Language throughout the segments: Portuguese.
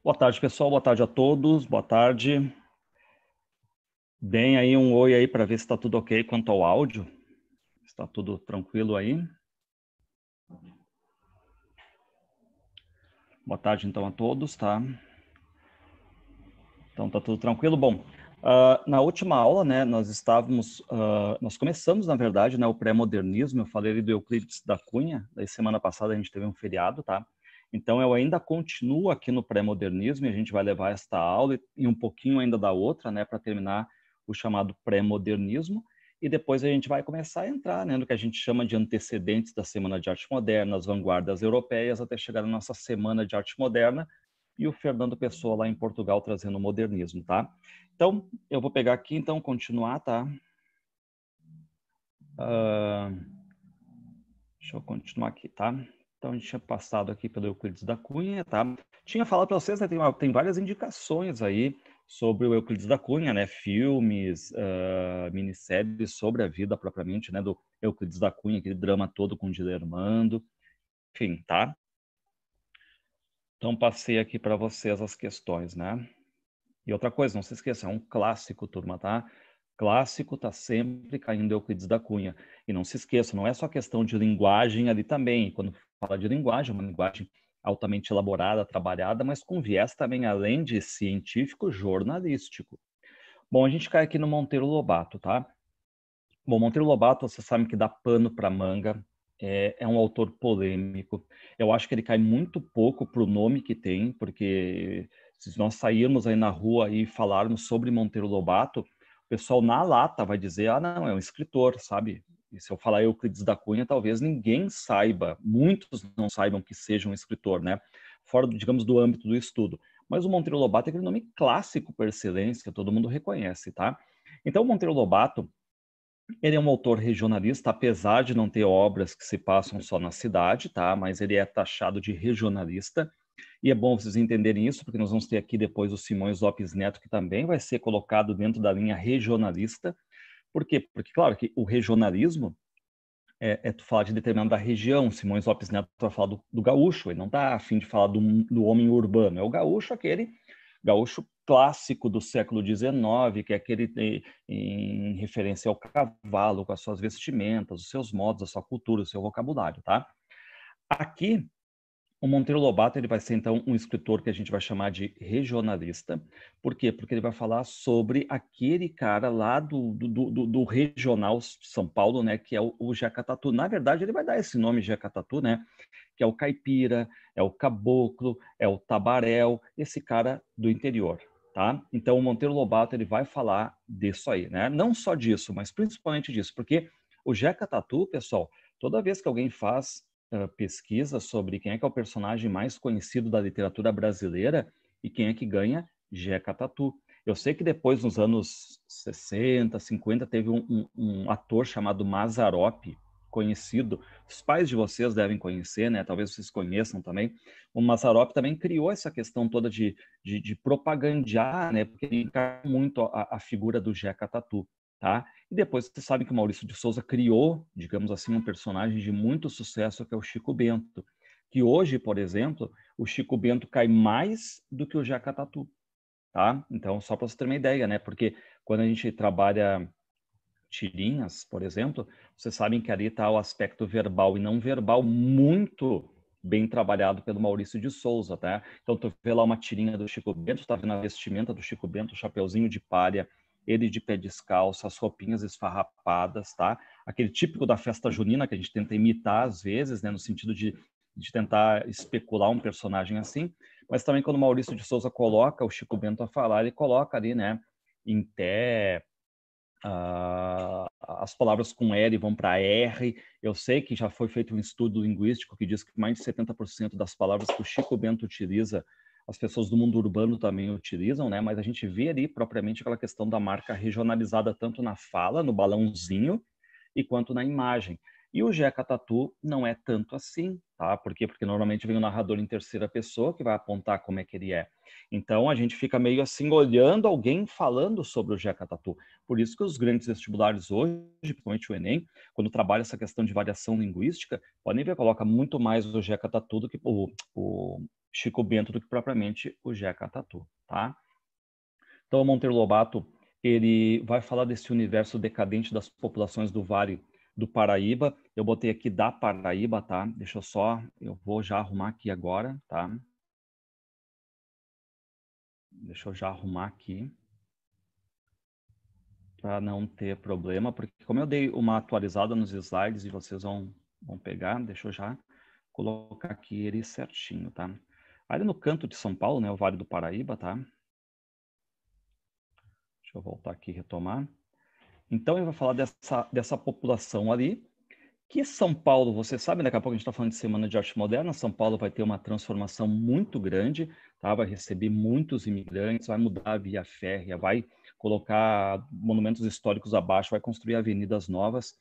Boa tarde, pessoal. Boa tarde a todos. Boa tarde. Deem aí um oi aí para ver se está tudo ok quanto ao áudio. Está tudo tranquilo aí? Boa tarde, então, a todos, tá? Então, tá tudo tranquilo. Bom, na última aula, né, nós começamos, na verdade, né, o pré-modernismo. Eu falei ali do Euclides da Cunha. Daí, semana passada, a gente teve um feriado, tá? Então, eu ainda continuo aqui no pré-modernismo e a gente vai levar esta aula e um pouquinho ainda da outra, né, para terminar o chamado pré-modernismo. E depois a gente vai começar a entrar, né, no que a gente chama de antecedentes da Semana de Arte Moderna, as vanguardas europeias, até chegar na nossa Semana de Arte Moderna, e o Fernando Pessoa lá em Portugal trazendo o modernismo, tá? Então, eu vou pegar aqui, então, continuar, tá? Deixa eu continuar aqui, tá? Então, a gente tinha passado aqui pelo Euclides da Cunha, tá? Tinha falado para vocês, né, tem várias indicações aí sobre o Euclides da Cunha, né? Filmes, minisséries sobre a vida propriamente, né? Do Euclides da Cunha, aquele drama todo com Dilermando, enfim, tá? Então, passei aqui para vocês as questões, né? E outra coisa, não se esqueça, é um clássico, turma, tá? Clássico tá sempre caindo Euclides da Cunha. E não se esqueça, não é só questão de linguagem ali também. Quando fala de linguagem, é uma linguagem altamente elaborada, trabalhada, mas com viés também, além de científico, jornalístico. Bom, a gente cai aqui no Monteiro Lobato, tá? Bom, Monteiro Lobato, você sabe que dá pano para manga, é um autor polêmico. Eu acho que ele cai muito pouco para o nome que tem, porque se nós sairmos aí na rua e falarmos sobre Monteiro Lobato, o pessoal na lata vai dizer, ah, não, é um escritor, sabe? E se eu falar Euclides da Cunha, talvez ninguém saiba, muitos não saibam que seja um escritor, né? Fora, digamos, do âmbito do estudo. Mas o Monteiro Lobato é aquele nome clássico por excelência, todo mundo reconhece, tá? Então, o Monteiro Lobato, ele é um autor regionalista, apesar de não ter obras que se passam só na cidade, tá? Mas ele é taxado de regionalista. E é bom vocês entenderem isso, porque nós vamos ter aqui depois o Simões Lopes Neto, que também vai ser colocado dentro da linha regionalista. Por quê? Porque, claro, que o regionalismo é tu falar de determinada região. Simões Lopes Neto vai falar do gaúcho, ele não está a fim de falar do homem urbano. É o gaúcho, aquele gaúcho clássico do século XIX, que é aquele em referência ao cavalo, com as suas vestimentas, os seus modos, a sua cultura, o seu vocabulário, tá? Aqui, o Monteiro Lobato ele vai ser, então, um escritor que a gente vai chamar de regionalista. Por quê? Porque ele vai falar sobre aquele cara lá do regional São Paulo, né, que é o Jeca Tatu. Na verdade, ele vai dar esse nome Jeca Tatu, né, que é o caipira, é o caboclo, é o tabaréu, esse cara do interior, tá? Então, o Monteiro Lobato ele vai falar disso aí, né? Não só disso, mas principalmente disso, porque o Jeca Tatu, pessoal, toda vez que alguém faz pesquisa sobre quem é que é o personagem mais conhecido da literatura brasileira e quem é que ganha, Jeca Tatu. Eu sei que depois, nos anos 60, 50, teve um ator chamado Mazzaropi, conhecido, os pais de vocês devem conhecer, né? Talvez vocês conheçam também. O Mazzaropi também criou essa questão toda de propagandear, né? Porque ele encarna muito a figura do Jeca Tatu, tá? E depois você sabe que o Maurício de Souza criou, digamos assim, um personagem de muito sucesso que é o Chico Bento, que hoje, por exemplo, o Chico Bento cai mais do que o Jeca Tatu, tá? Então, só para você ter uma ideia, né? Porque quando a gente trabalha tirinhas, por exemplo, vocês sabem que ali está o aspecto verbal e não verbal muito bem trabalhado pelo Maurício de Souza, tá? Então, tu vê lá uma tirinha do Chico Bento, tá vendo a vestimenta do Chico Bento, o chapeuzinho de palha, ele de pé descalço, as roupinhas esfarrapadas, tá? Aquele típico da festa junina que a gente tenta imitar às vezes, né, no sentido de tentar especular um personagem assim, mas também quando o Maurício de Souza coloca o Chico Bento a falar, ele coloca ali, né, em té, as palavras com L vão para R. Eu sei que já foi feito um estudo linguístico que diz que mais de 70% das palavras que o Chico Bento utiliza, as pessoas do mundo urbano também utilizam, né? Mas a gente vê ali propriamente aquela questão da marca regionalizada tanto na fala, no balãozinho, e quanto na imagem. E o Jeca Tatu não é tanto assim, tá? Por quê? Porque normalmente vem o narrador em terceira pessoa que vai apontar como é que ele é. Então a gente fica meio assim olhando alguém falando sobre o Jeca Tatu. Por isso que os grandes vestibulares hoje, principalmente o Enem, quando trabalha essa questão de variação linguística, podem ver, coloca muito mais o Jeca Tatu do que o Chico Bento do que propriamente o Jeca Tatu, tá? Então o Monteiro Lobato, ele vai falar desse universo decadente das populações do Vale do Paraíba. Eu botei aqui da Paraíba, tá? Deixa eu só, eu vou já arrumar aqui agora, tá? Deixa eu já arrumar aqui para não ter problema, porque como eu dei uma atualizada nos slides e vocês vão pegar, deixa eu já colocar aqui ele certinho, tá? Ali no canto de São Paulo, né, o Vale do Paraíba, tá? Deixa eu voltar aqui e retomar. Então, eu vou falar dessa população ali, que São Paulo, você sabe, daqui a pouco a gente está falando de Semana de Arte Moderna, São Paulo vai ter uma transformação muito grande, tá? Vai receber muitos imigrantes, vai mudar a via férrea, vai colocar monumentos históricos abaixo, vai construir avenidas novas.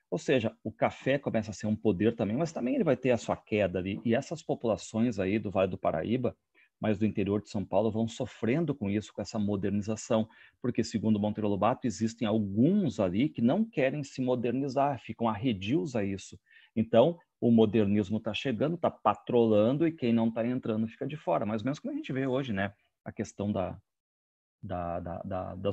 Ou seja, o café começa a ser um poder também, mas também ele vai ter a sua queda ali. E essas populações aí do Vale do Paraíba, mas do interior de São Paulo, vão sofrendo com isso, com essa modernização, porque, segundo Monteiro Lobato, existem alguns ali que não querem se modernizar, ficam arredios a isso. Então, o modernismo está chegando, está patrolando, e quem não está entrando fica de fora. Mais ou menos como a gente vê hoje, né? A questão das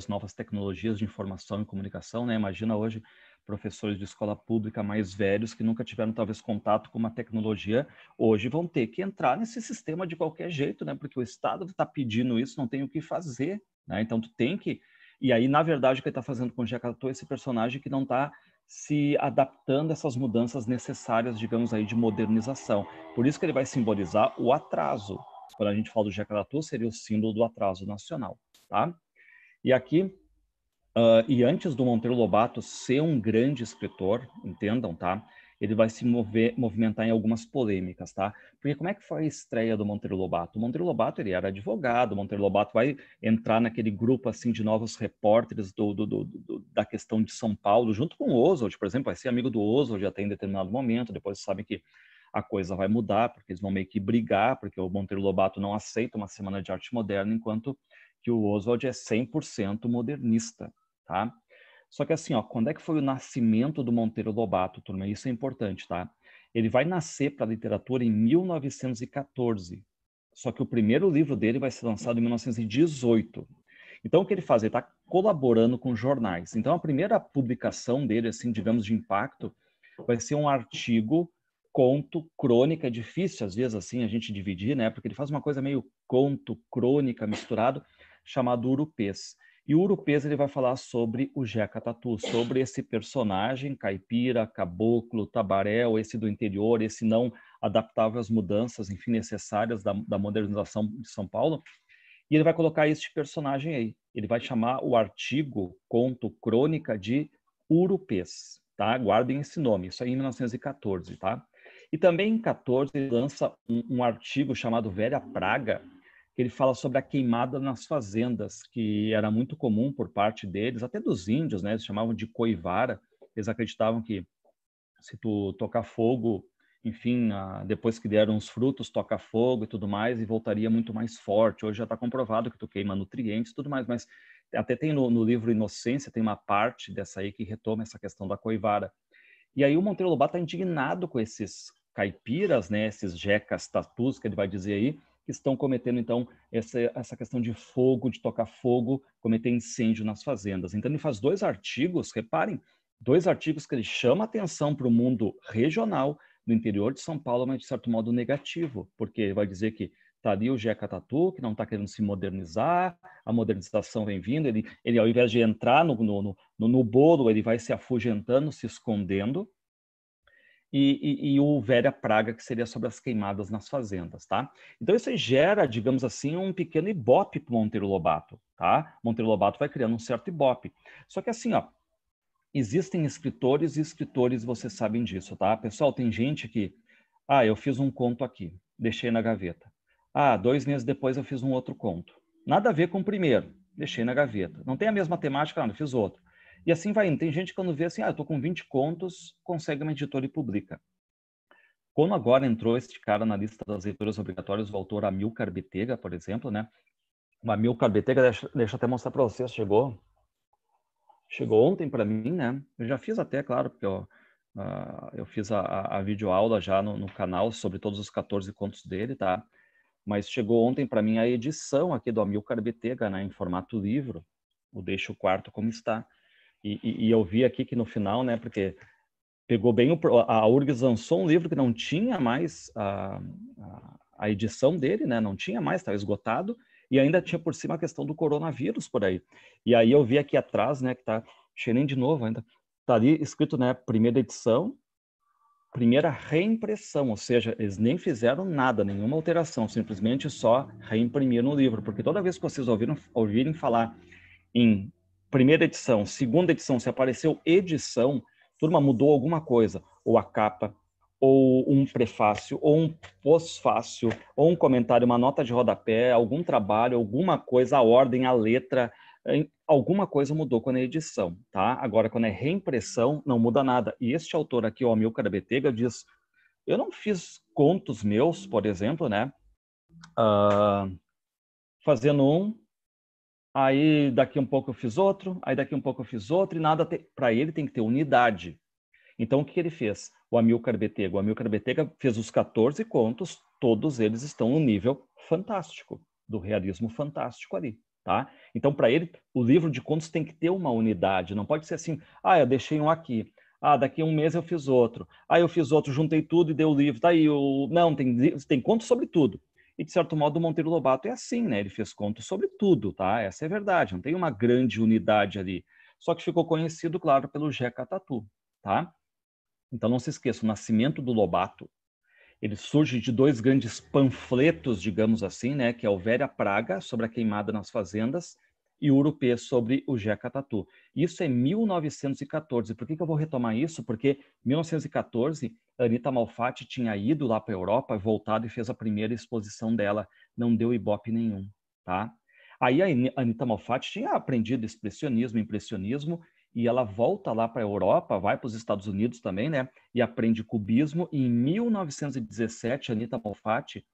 novas tecnologias de informação e comunicação, né? Imagina hoje professores de escola pública mais velhos que nunca tiveram talvez contato com uma tecnologia, hoje vão ter que entrar nesse sistema de qualquer jeito, né? Porque o Estado está pedindo isso, não tem o que fazer, né? Então tu tem que... E aí, na verdade, o que ele está fazendo com o Jeca Tatu é esse personagem que não está se adaptando a essas mudanças necessárias, digamos aí, de modernização. Por isso que ele vai simbolizar o atraso. Quando a gente fala do Jeca Tatu, seria o símbolo do atraso nacional, tá? E aqui, e antes do Monteiro Lobato ser um grande escritor, entendam, tá? Ele vai se movimentar em algumas polêmicas, tá? Porque como é que foi a estreia do Monteiro Lobato? O Monteiro Lobato, ele era advogado, o Monteiro Lobato vai entrar naquele grupo, assim, de novos repórteres da questão de São Paulo, junto com o Oswald, por exemplo, vai ser amigo do Oswald até em determinado momento, depois sabem que a coisa vai mudar, porque eles vão meio que brigar, porque o Monteiro Lobato não aceita uma semana de arte moderna, enquanto que o Oswald é 100% modernista, tá? Só que assim, ó, quando é que foi o nascimento do Monteiro Lobato, turma? Isso é importante, tá? Ele vai nascer para a literatura em 1914. Só que o primeiro livro dele vai ser lançado em 1918. Então, o que ele faz? Ele está colaborando com jornais. Então, a primeira publicação dele, assim, digamos, de impacto, vai ser um artigo, conto, crônica. É difícil, às vezes, assim, a gente dividir, né? Porque ele faz uma coisa meio conto, crônica, misturado, chamado Urupês. E o Urupês, ele vai falar sobre o Jeca Tatu, sobre esse personagem caipira, caboclo, tabaréu, esse do interior, esse não adaptável às mudanças, enfim, necessárias da modernização de São Paulo. E ele vai colocar este personagem aí. Ele vai chamar o artigo, conto, crônica de Urupês, tá? Guardem esse nome, isso aí em 1914, tá? E também em 14 ele lança um artigo chamado Velha Praga, que ele fala sobre a queimada nas fazendas, que era muito comum por parte deles, até dos índios, né? Eles chamavam de coivara. Eles acreditavam que se tu tocar fogo, enfim, depois que deram os frutos, toca fogo e tudo mais, e voltaria muito mais forte. Hoje já está comprovado que tu queima nutrientes e tudo mais, mas até tem no livro Inocência, tem uma parte dessa aí que retoma essa questão da coivara. E aí o Monteiro Lobato está indignado com esses caipiras, né, esses jecas tatus, que ele vai dizer aí, que estão cometendo, então, essa questão de fogo, de tocar fogo, cometer incêndio nas fazendas. Então, ele faz dois artigos, reparem, dois artigos que ele chama atenção para o mundo regional, do interior de São Paulo, mas de certo modo negativo, porque ele vai dizer que está ali o Jeca Tatu, que não está querendo se modernizar, a modernização vem vindo, ele ao invés de entrar no bolo, ele vai se afugentando, se escondendo, e o Velha Praga, que seria sobre as queimadas nas fazendas, tá? Então isso gera, digamos assim, um pequeno ibope para o Monteiro Lobato, tá? Monteiro Lobato vai criando um certo ibope. Só que assim, ó, existem escritores e escritores, vocês sabem disso, tá? Pessoal, tem gente que, eu fiz um conto aqui, deixei na gaveta. 2 meses depois eu fiz um outro conto. Nada a ver com o primeiro, deixei na gaveta. Não tem a mesma temática, não, eu fiz outro. E assim vai indo. Tem gente que quando vê assim, eu tô com 20 contos, consegue uma editora e publica. Quando agora entrou este cara na lista das leituras obrigatórias, o autor Amilcar Betega, por exemplo, né? O Amilcar Betega, deixa eu até mostrar para vocês, chegou ontem para mim, né? Eu já fiz até, claro, porque eu fiz a videoaula já no canal sobre todos os 14 contos dele, tá? Mas chegou ontem para mim a edição aqui do Amilcar Betega, né? Em formato livro, o Deixa o Quarto Como Está. E eu vi aqui que no final, né? Porque pegou bem, a URGS lançou um livro que não tinha mais a edição dele, né? Não tinha mais, estava esgotado, e ainda tinha por cima a questão do coronavírus por aí. E aí eu vi aqui atrás, né, que tá, cheio nem de novo ainda, tá ali escrito, né, primeira edição, primeira reimpressão, ou seja, eles nem fizeram nada, nenhuma alteração, simplesmente só reimprimiram o livro, porque toda vez que vocês ouvirem falar em primeira edição, segunda edição, se apareceu edição, turma, mudou alguma coisa, ou a capa, ou um prefácio, ou um pós-fácio, ou um comentário, uma nota de rodapé, algum trabalho, alguma coisa, a ordem, a letra, alguma coisa mudou quando é edição, tá? Agora, quando é reimpressão, não muda nada. E este autor aqui, o Amilcar Betega, diz, eu não fiz contos meus, por exemplo, né? Fazendo um, aí daqui um pouco eu fiz outro, aí daqui um pouco eu fiz outro, e nada para ele tem que ter unidade. Então o que ele fez? O Amilcar Betega fez os 14 contos, todos eles estão no nível fantástico, do realismo fantástico ali, tá? Então para ele, o livro de contos tem que ter uma unidade, não pode ser assim, eu deixei um aqui, daqui a um mês eu fiz outro, eu fiz outro, juntei tudo e dei o livro, tá aí, não, tem contos sobre tudo. E, de certo modo, o Monteiro Lobato é assim, né? Ele fez contos sobre tudo, tá? Essa é a verdade, não tem uma grande unidade ali. Só que ficou conhecido, claro, pelo Jeca Tatu, tá? Então, não se esqueça, o Nascimento do Lobato, ele surge de dois grandes panfletos, digamos assim, né? Que é o Velha Praga, sobre a queimada nas fazendas, e o Urupê, sobre o Jeca Tatu. Isso é 1914. Por que eu vou retomar isso? Porque em 1914, a Anita Malfatti tinha ido lá para a Europa, voltado e fez a primeira exposição dela. Não deu ibope nenhum, tá? Aí a Anita Malfatti tinha aprendido expressionismo, impressionismo, e ela volta lá para a Europa, vai para os Estados Unidos também, né? E aprende cubismo. E em 1917, a Anita Malfatti,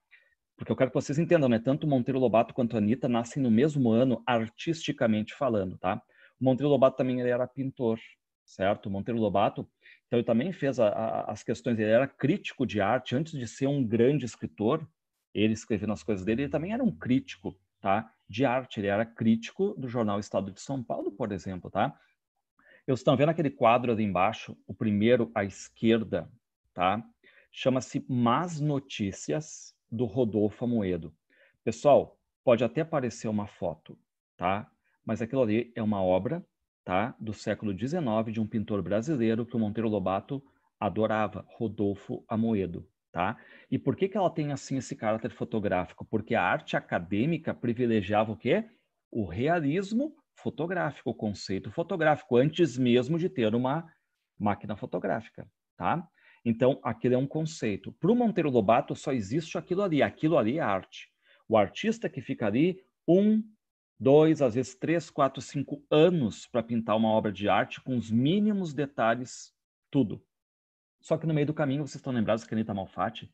porque eu quero que vocês entendam, né? Tanto Monteiro Lobato quanto a Anita nascem no mesmo ano, artisticamente falando, tá? O Monteiro Lobato também ele era pintor, certo? O Monteiro Lobato, então ele também fez as questões, ele era crítico de arte, antes de ser um grande escritor, ele escrevendo as coisas dele, ele também era um crítico, tá? De arte, ele era crítico do jornal Estado de São Paulo, por exemplo, tá? Vocês estão vendo aquele quadro ali embaixo, o primeiro à esquerda, tá? Chama-se Más Notícias, do Rodolfo Amoedo. Pessoal, pode até parecer uma foto, tá? Mas aquilo ali é uma obra, tá? Do século XIX, de um pintor brasileiro que o Monteiro Lobato adorava, Rodolfo Amoedo, tá? E por que ela tem, assim, esse caráter fotográfico? Porque a arte acadêmica privilegiava o quê? O realismo fotográfico, o conceito fotográfico, antes mesmo de ter uma máquina fotográfica, tá? Então, aquilo é um conceito. Para o Monteiro Lobato, só existe aquilo ali é arte. O artista que fica ali 1, 2, às vezes 3, 4, 5 anos para pintar uma obra de arte com os mínimos detalhes, tudo. Só que no meio do caminho, vocês estão lembrados que a Anita Malfatti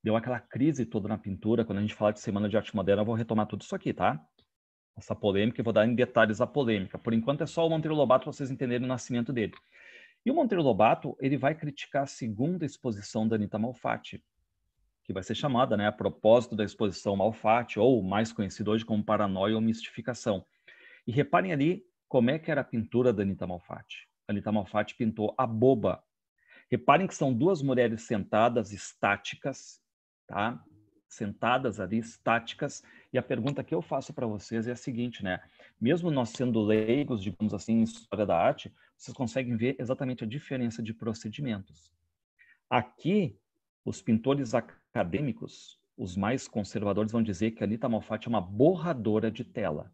deu aquela crise toda na pintura. Quando a gente fala de Semana de Arte Moderna, eu vou retomar tudo isso aqui, tá? Essa polêmica, eu vou dar em detalhes a polêmica. Por enquanto é só o Monteiro Lobato para vocês entenderem o nascimento dele. E o Monteiro Lobato, ele vai criticar a segunda exposição da Anita Malfatti, que vai ser chamada, né, a propósito da exposição Malfatti, ou mais conhecido hoje como Paranoia ou Mistificação. E reparem ali como é que era a pintura da Anita Malfatti. A Anita Malfatti pintou a boba. Reparem que são duas mulheres sentadas, estáticas, tá? Sentadas ali, estáticas. E a pergunta que eu faço para vocês é a seguinte, né? Mesmo nós sendo leigos, digamos assim, em história da arte, vocês conseguem ver exatamente a diferença de procedimentos. Aqui, os pintores acadêmicos, os mais conservadores, vão dizer que a Anita Malfatti é uma borradora de tela.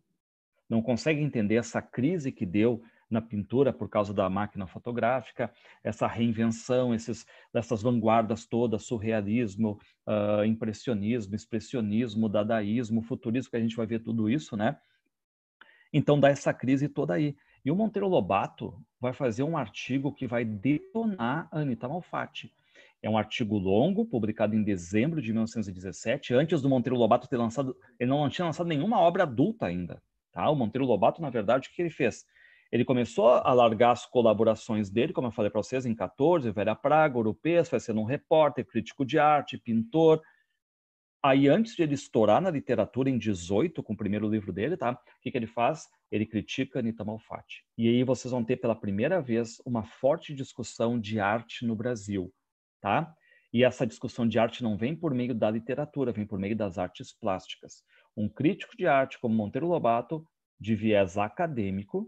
Não consegue entender essa crise que deu na pintura por causa da máquina fotográfica, essa reinvenção, essas vanguardas todas, surrealismo, impressionismo, expressionismo, dadaísmo, futurismo, que a gente vai ver tudo isso, né? Então dá essa crise toda aí. E o Monteiro Lobato vai fazer um artigo que vai detonar a Anita Malfatti. É um artigo longo, publicado em dezembro de 1917, antes do Monteiro Lobato ter lançado, ele não tinha lançado nenhuma obra adulta ainda. Tá? O Monteiro Lobato, na verdade, o que ele fez? Ele começou a largar as colaborações dele, como eu falei para vocês, em 14, Velha Praga, Europeias, foi sendo um repórter, crítico de arte, pintor. Aí, antes de ele estourar na literatura em 18, com o primeiro livro dele, tá? O que ele faz? Ele critica Anita Malfatti. E aí vocês vão ter pela primeira vez uma forte discussão de arte no Brasil, tá? E essa discussão de arte não vem por meio da literatura, vem por meio das artes plásticas. Um crítico de arte como Monteiro Lobato, de viés acadêmico,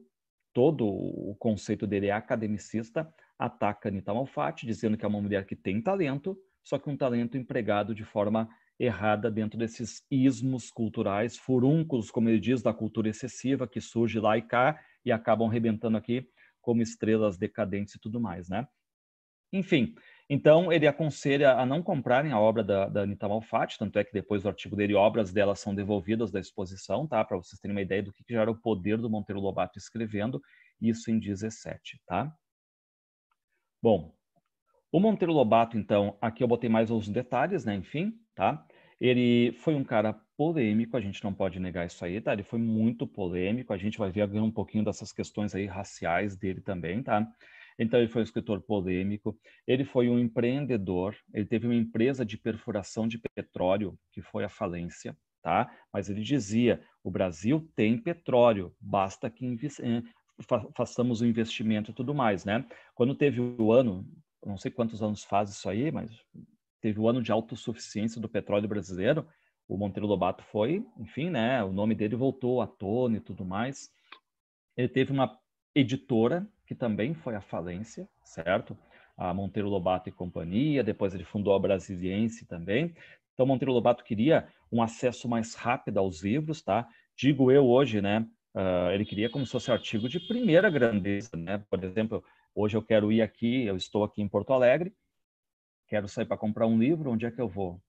todo o conceito dele é academicista, ataca Anita Malfatti, dizendo que é uma mulher que tem talento, só que um talento empregado de forma errada dentro desses ismos culturais, furúnculos, como ele diz, da cultura excessiva, que surge lá e cá e acabam rebentando aqui como estrelas decadentes e tudo mais, né? Enfim, então ele aconselha a não comprarem a obra da Anita Malfatti, tanto é que depois do artigo dele, obras dela são devolvidas da exposição, tá? Para vocês terem uma ideia do que já era o poder do Monteiro Lobato escrevendo, isso em 17, tá? Bom, o Monteiro Lobato, então, aqui eu botei mais os detalhes, né? Enfim, tá? Ele foi um cara polêmico, a gente não pode negar isso aí, tá? Ele foi muito polêmico, a gente vai ver um pouquinho dessas questões aí raciais dele também, tá? Então, ele foi um escritor polêmico, ele foi um empreendedor, ele teve uma empresa de perfuração de petróleo, que foi a falência, tá? Mas ele dizia, o Brasil tem petróleo, basta que façamos o investimento e tudo mais, né? Quando teve o ano, não sei quantos anos faz isso aí, mas teve o ano de autossuficiência do petróleo brasileiro, o Monteiro Lobato foi, enfim, né, o nome dele voltou à tona e tudo mais. Ele teve uma editora que também foi à falência, certo? A Monteiro Lobato e Companhia, depois ele fundou a Brasiliense também. Então, Monteiro Lobato queria um acesso mais rápido aos livros, tá? Digo eu hoje, né? Ele queria como se fosse artigo de primeira grandeza, né? Por exemplo, hoje eu quero ir aqui, eu estou aqui em Porto Alegre, quero sair para comprar um livro, onde é que eu vou?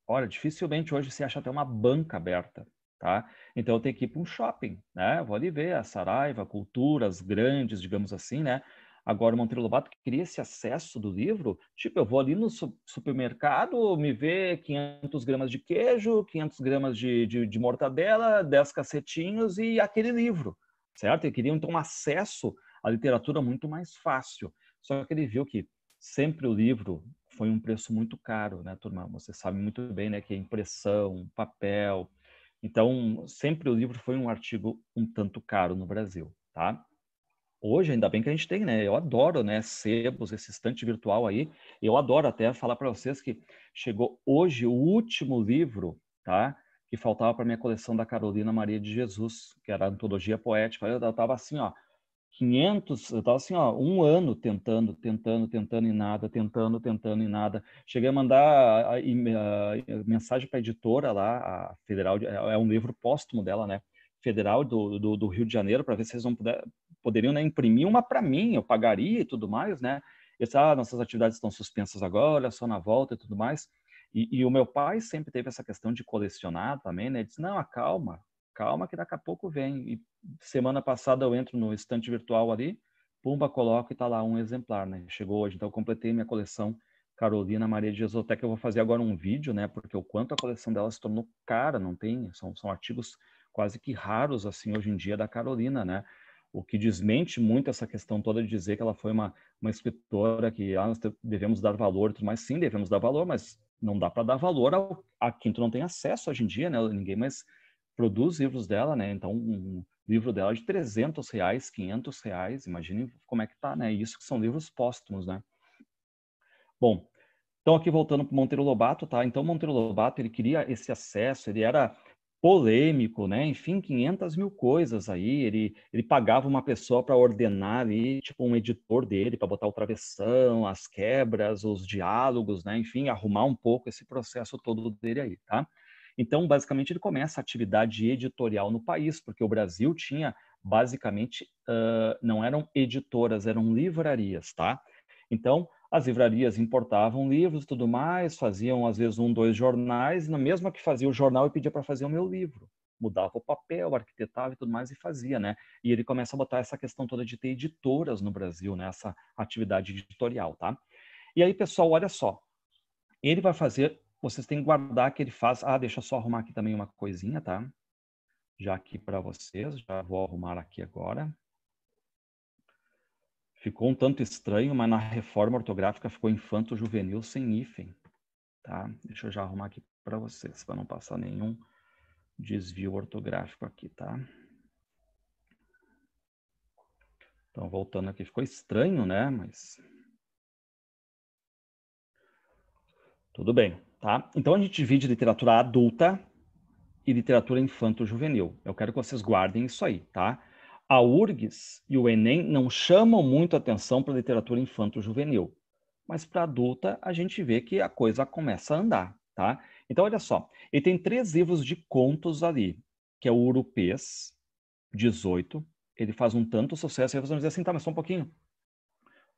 Olha, dificilmente hoje se acha até uma banca aberta, tá? Então eu tenho que ir para um shopping, né? Vou ali ver a Saraiva, Culturas grandes, digamos assim, né? Agora o Monteiro Lobato queria esse acesso do livro, tipo, eu vou ali no supermercado, me ver 500 gramas de queijo, 500 gramas de mortadela, 10 cacetinhos e aquele livro, certo? Ele queria então um acesso à literatura muito mais fácil. Só que ele viu que sempre o livro foi um preço muito caro, né, turma? Você sabe muito bem, né, que é impressão, papel. Então, sempre o livro foi um artigo um tanto caro no Brasil, tá? Hoje, ainda bem que a gente tem, né? Eu adoro, né, sebos, esse estante virtual aí. Eu adoro até falar para vocês que chegou hoje o último livro, tá? Que faltava para minha coleção da Carolina Maria de Jesus, que era a antologia poética. Eu estava assim, ó, 500, eu estava assim, ó, um ano tentando e nada, tentando e nada. Cheguei a mandar mensagem para a editora lá, a Federal, é um livro póstumo dela, né? Federal do Rio de Janeiro, para ver se eles poderiam, né, imprimir uma para mim, eu pagaria e tudo mais, né? Eles, nossas atividades estão suspensas agora, só na volta e tudo mais. E o meu pai sempre teve essa questão de colecionar também, né? Ele disse, não, calma que daqui a pouco vem. E semana passada eu entro no estante virtual ali, pumba, coloco e tá lá um exemplar, né? Chegou hoje, então eu completei minha coleção Carolina Maria de Jesus. Até que eu vou fazer agora um vídeo, né? Porque o quanto a coleção dela se tornou cara, não tem, são artigos quase que raros assim hoje em dia da Carolina, né? O que desmente muito essa questão toda de dizer que ela foi uma escritora que nós devemos dar valor, mas sim, devemos dar valor, mas não dá para dar valor a quem tu não tem acesso hoje em dia, né? Ninguém mais produz livros dela, né? Então, um livro dela é de R$300, R$500, imagine como é que tá, né? Isso que são livros póstumos, né? Bom, então aqui voltando para Monteiro Lobato, tá? Então, Monteiro Lobato, ele queria esse acesso, ele era polêmico, né? Enfim, 500 mil coisas aí. Ele pagava uma pessoa para ordenar ali, tipo um editor dele, para botar o travessão, as quebras, os diálogos, né? Enfim, arrumar um pouco esse processo todo dele aí, tá? Então, basicamente, ele começa a atividade editorial no país, porque o Brasil tinha, basicamente, não eram editoras, eram livrarias, tá? Então, as livrarias importavam livros e tudo mais, faziam às vezes 1, 2 jornais, e na mesma que fazia o jornal eu pedia para fazer o meu livro, mudava o papel, arquitetava e tudo mais e fazia, né? E ele começa a botar essa questão toda de ter editoras no Brasil, né? Essa atividade editorial, tá? E aí, pessoal, olha só. Ele vai fazer, vocês têm que guardar que ele faz... Ah, deixa eu só arrumar aqui também uma coisinha, tá? Já aqui para vocês, já vou arrumar aqui agora. Ficou um tanto estranho, mas na reforma ortográfica ficou infanto-juvenil sem hífen, tá? Deixa eu já arrumar aqui para vocês, para não passar nenhum desvio ortográfico aqui, tá? Então, voltando aqui, ficou estranho, né? Mas tudo bem, tá? Então, a gente divide literatura adulta e literatura infanto-juvenil. Eu quero que vocês guardem isso aí, tá? A URGS e o Enem não chamam muito atenção para a literatura infanto-juvenil, mas para adulta a gente vê que a coisa começa a andar, tá? Então, olha só, ele tem 3 livros de contos ali, que é o Urupês, 18, ele faz um tanto sucesso, aí vocês vão dizer assim, tá, mas só um pouquinho.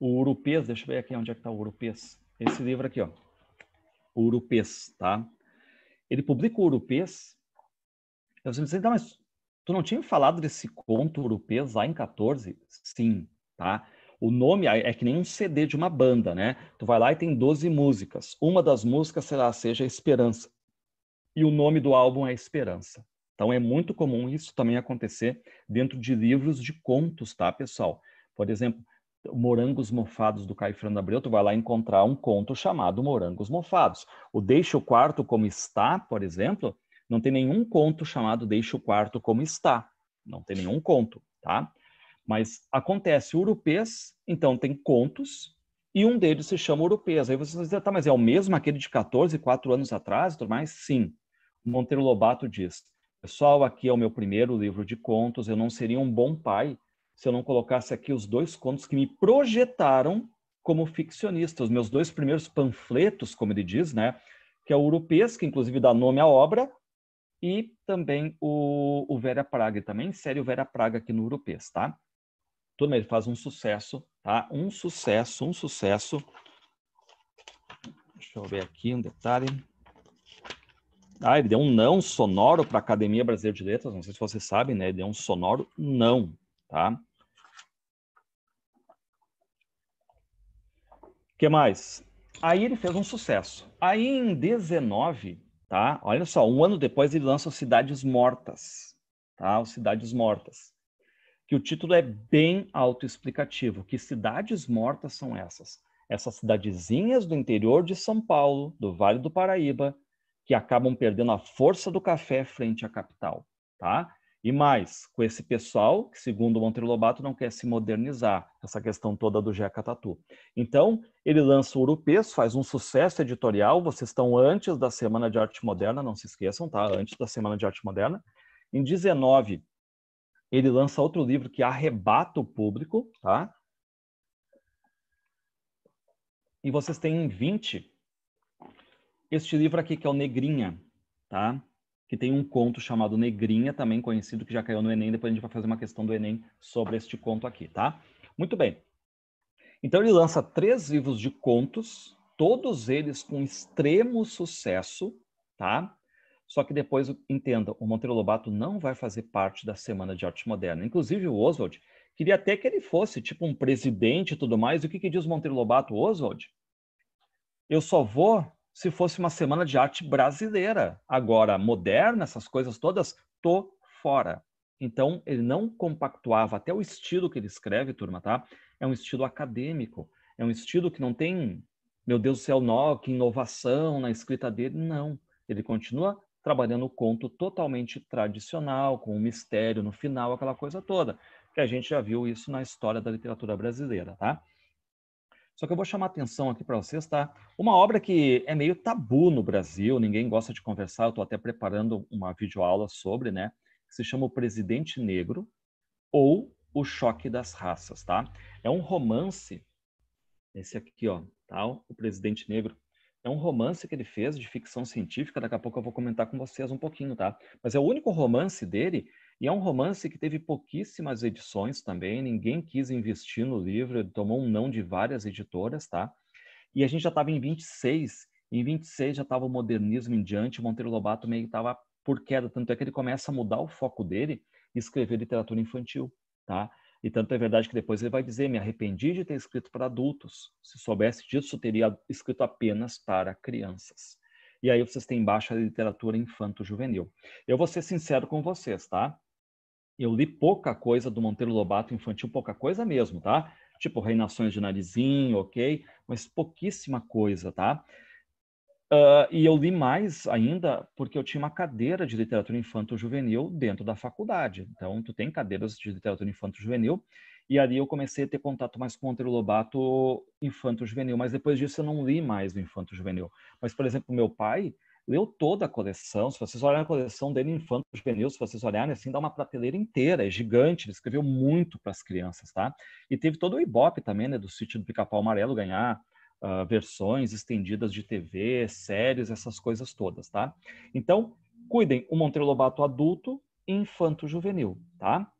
O Urupês, deixa eu ver aqui onde é que tá o Urupês. Esse livro aqui, ó, o Urupês, tá? Ele publica o Urupês. Eu sempre disse, mas tu não tinha falado desse conto Urupês lá em 14? Sim, tá? O nome é que nem um CD de uma banda, né? Tu vai lá e tem 12 músicas. Uma das músicas seja Esperança. E o nome do álbum é Esperança. Então é muito comum isso também acontecer dentro de livros de contos, tá, pessoal? Por exemplo, Morangos Mofados do Caio Fernando Abreu, tu vai lá encontrar um conto chamado Morangos Mofados. O Deixa o Quarto Como Está, por exemplo, não tem nenhum conto chamado Deixa o Quarto Como Está. Não tem nenhum conto, tá? Mas acontece o Urupês, então tem contos, e um deles se chama Urupês. Aí vocês vão dizer, tá, mas é o mesmo aquele de 14, 4 anos atrás e tudo mais? Sim. Monteiro Lobato diz, pessoal, aqui é o meu primeiro livro de contos, eu não seria um bom pai se eu não colocasse aqui os 2 contos que me projetaram como ficcionista, os meus 2 primeiros panfletos, como ele diz, né? Que é o Urupês, que inclusive dá nome à obra, e também o Vera Praga, e também insere o Vera Praga aqui no Urupês, tá? Tudo bem, ele faz um sucesso, tá? Um sucesso. Deixa eu ver aqui um detalhe. Ah, ele deu um não sonoro para a Academia Brasileira de Letras, não sei se vocês sabem, né? Ele deu um sonoro não, tá? O que mais? Aí ele fez um sucesso. Aí em 19, tá? Olha só, um ano depois ele lança o Cidades Mortas, tá? O Cidades Mortas. Que o título é bem autoexplicativo. Que cidades mortas são essas? Essas cidadezinhas do interior de São Paulo, do Vale do Paraíba, que acabam perdendo a força do café frente à capital, tá? E mais, com esse pessoal que, segundo o Monteiro Lobato, não quer se modernizar, essa questão toda do Jeca Tatu. Então, ele lança o Urupês, faz um sucesso editorial, vocês estão antes da Semana de Arte Moderna, não se esqueçam, tá? Antes da Semana de Arte Moderna. Em 19, ele lança outro livro que arrebata o público, tá? E vocês têm em 20 este livro aqui, que é o Negrinha, tá? Que tem um conto chamado Negrinha, também conhecido, que já caiu no Enem. Depois a gente vai fazer uma questão do Enem sobre este conto aqui, tá? Muito bem. Então ele lança 3 livros de contos, todos eles com extremo sucesso, tá? Só que depois, entenda, o Monteiro Lobato não vai fazer parte da Semana de Arte Moderna. Inclusive o Oswald queria até que ele fosse tipo um presidente e tudo mais. E o que diz o Monteiro Lobato, Oswald? Eu só vou se fosse uma Semana de Arte brasileira. Agora, moderna, essas coisas todas, tô fora. Então, ele não compactuava, até o estilo que ele escreve, turma, tá? É um estilo acadêmico, é um estilo que não tem, meu Deus do céu, que inovação na escrita dele, não. Ele continua trabalhando o conto totalmente tradicional, com um mistério no final, aquela coisa toda, que a gente já viu isso na história da literatura brasileira, tá? Só que eu vou chamar atenção aqui para vocês, tá? Uma obra que é meio tabu no Brasil, ninguém gosta de conversar, eu estou até preparando uma videoaula sobre, né? Que se chama O Presidente Negro ou O Choque das Raças, tá? É um romance, esse aqui, ó, tá? O Presidente Negro. É um romance que ele fez de ficção científica, daqui a pouco eu vou comentar com vocês um pouquinho, tá? Mas é o único romance dele, e é um romance que teve pouquíssimas edições também, ninguém quis investir no livro, ele tomou um não de várias editoras, tá? E a gente já estava em 26, e em 26 já estava o modernismo em diante, o Monteiro Lobato meio que estava por queda, tanto é que ele começa a mudar o foco dele e escrever literatura infantil, tá? E tanto é verdade que depois ele vai dizer, me arrependi de ter escrito para adultos. Se soubesse disso, teria escrito apenas para crianças. E aí vocês têm embaixo a literatura infanto-juvenil. Eu vou ser sincero com vocês, tá? Eu li pouca coisa do Monteiro Lobato infantil, pouca coisa mesmo, tá? Tipo, Reinações de Narizinho, ok? Mas pouquíssima coisa, tá? E eu li mais ainda porque eu tinha uma cadeira de literatura infanto-juvenil dentro da faculdade. Então, tu tem cadeiras de literatura infanto-juvenil, e ali eu comecei a ter contato mais com o Monteiro Lobato infanto-juvenil, mas depois disso eu não li mais do infanto-juvenil. Mas, por exemplo, meu pai leu toda a coleção. Se vocês olharem a coleção dele infanto-juvenil, se vocês olharem assim, dá uma prateleira inteira, é gigante, ele escreveu muito para as crianças, tá? E teve todo o Ibope também, né, do Sítio do Pica-Pau Amarelo ganhar versões estendidas de TV, séries, essas coisas todas, tá? Então, cuidem, o Monteiro Lobato adulto e infanto-juvenil, tá?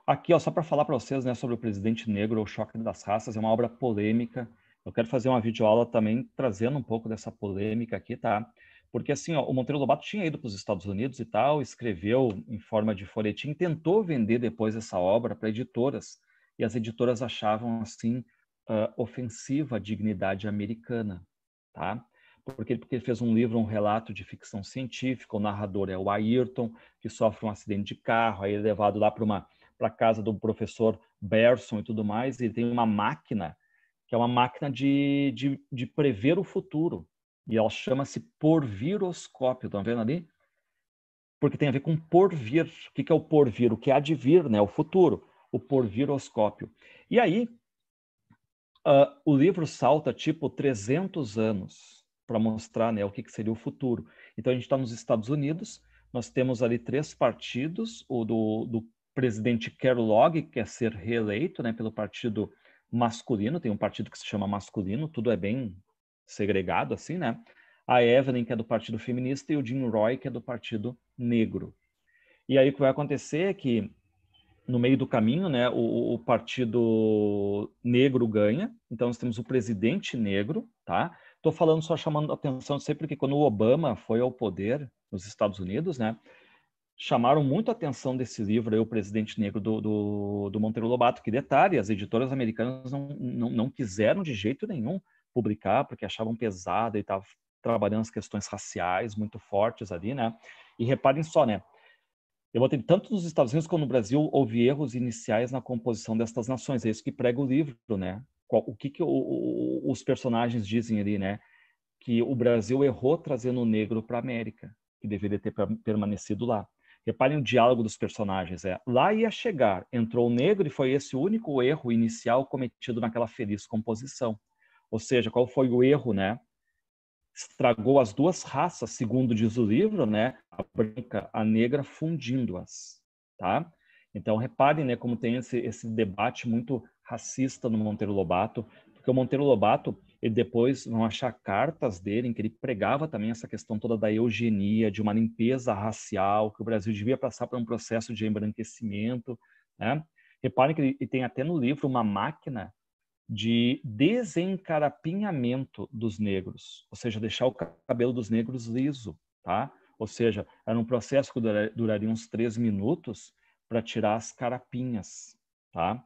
Aqui, ó, só para falar para vocês, né, sobre o Presidente Negro, o Choque das Raças, é uma obra polêmica. Eu quero fazer uma videoaula também trazendo um pouco dessa polêmica aqui, tá? Porque assim, ó, o Monteiro Lobato tinha ido para os Estados Unidos e tal, escreveu em forma de folhetim, tentou vender depois essa obra para editoras, e as editoras achavam assim ofensiva à dignidade americana, tá? Porque ele fez um livro, um relato de ficção científica, o narrador é o Ayrton, que sofre um acidente de carro, aí é levado lá para a casa do professor Berson e tudo mais, e tem uma máquina, que é uma máquina de prever o futuro, e ela chama-se porviroscópio, estão vendo ali? Porque tem a ver com porvir. O que é o porvir? O que há de vir, né? O futuro, o porviroscópio. E aí, o livro salta tipo 300 anos para mostrar, né, o que seria o futuro. Então a gente está nos Estados Unidos, nós temos ali 3 partidos, o do presidente Kellogg, que quer ser reeleito, né, pelo partido masculino, tem um partido que se chama masculino, tudo é bem segregado assim, né? A Evelyn, que é do partido feminista, e o Jim Roy, que é do partido negro. E aí o que vai acontecer é que no meio do caminho, né, o partido negro ganha, então nós temos o presidente negro, tá? Estou falando só chamando a atenção sempre porque quando o Obama foi ao poder nos Estados Unidos, né, chamaram muito a atenção desse livro aí, o Presidente Negro do Monteiro Lobato, que detalhe, as editoras americanas não quiseram de jeito nenhum publicar, porque achavam pesado e estava trabalhando as questões raciais muito fortes ali, né? E reparem só, né? Eu botei tanto nos Estados Unidos como no Brasil, houve erros iniciais na composição destas nações. É isso que prega o livro, né? O que os personagens dizem ali, né? Que o Brasil errou trazendo o negro para a América, que deveria ter permanecido lá. Reparem o diálogo dos personagens. Lá ia chegar, entrou o negro e foi esse o único erro inicial cometido naquela feliz composição. Ou seja, qual foi o erro, né? Estragou as duas raças, segundo diz o livro, né? A branca, a negra, fundindo-as, tá? Então, reparem, né, como tem esse debate muito racista no Monteiro Lobato, porque o Monteiro Lobato, ele depois vão achar cartas dele em que ele pregava também essa questão toda da eugenia, de uma limpeza racial, que o Brasil devia passar por um processo de embranquecimento, né? Reparem que ele tem até no livro uma máquina de desencarapinhamento dos negros, ou seja, deixar o cabelo dos negros liso, tá? Ou seja, era um processo que duraria uns 3 minutos para tirar as carapinhas, tá?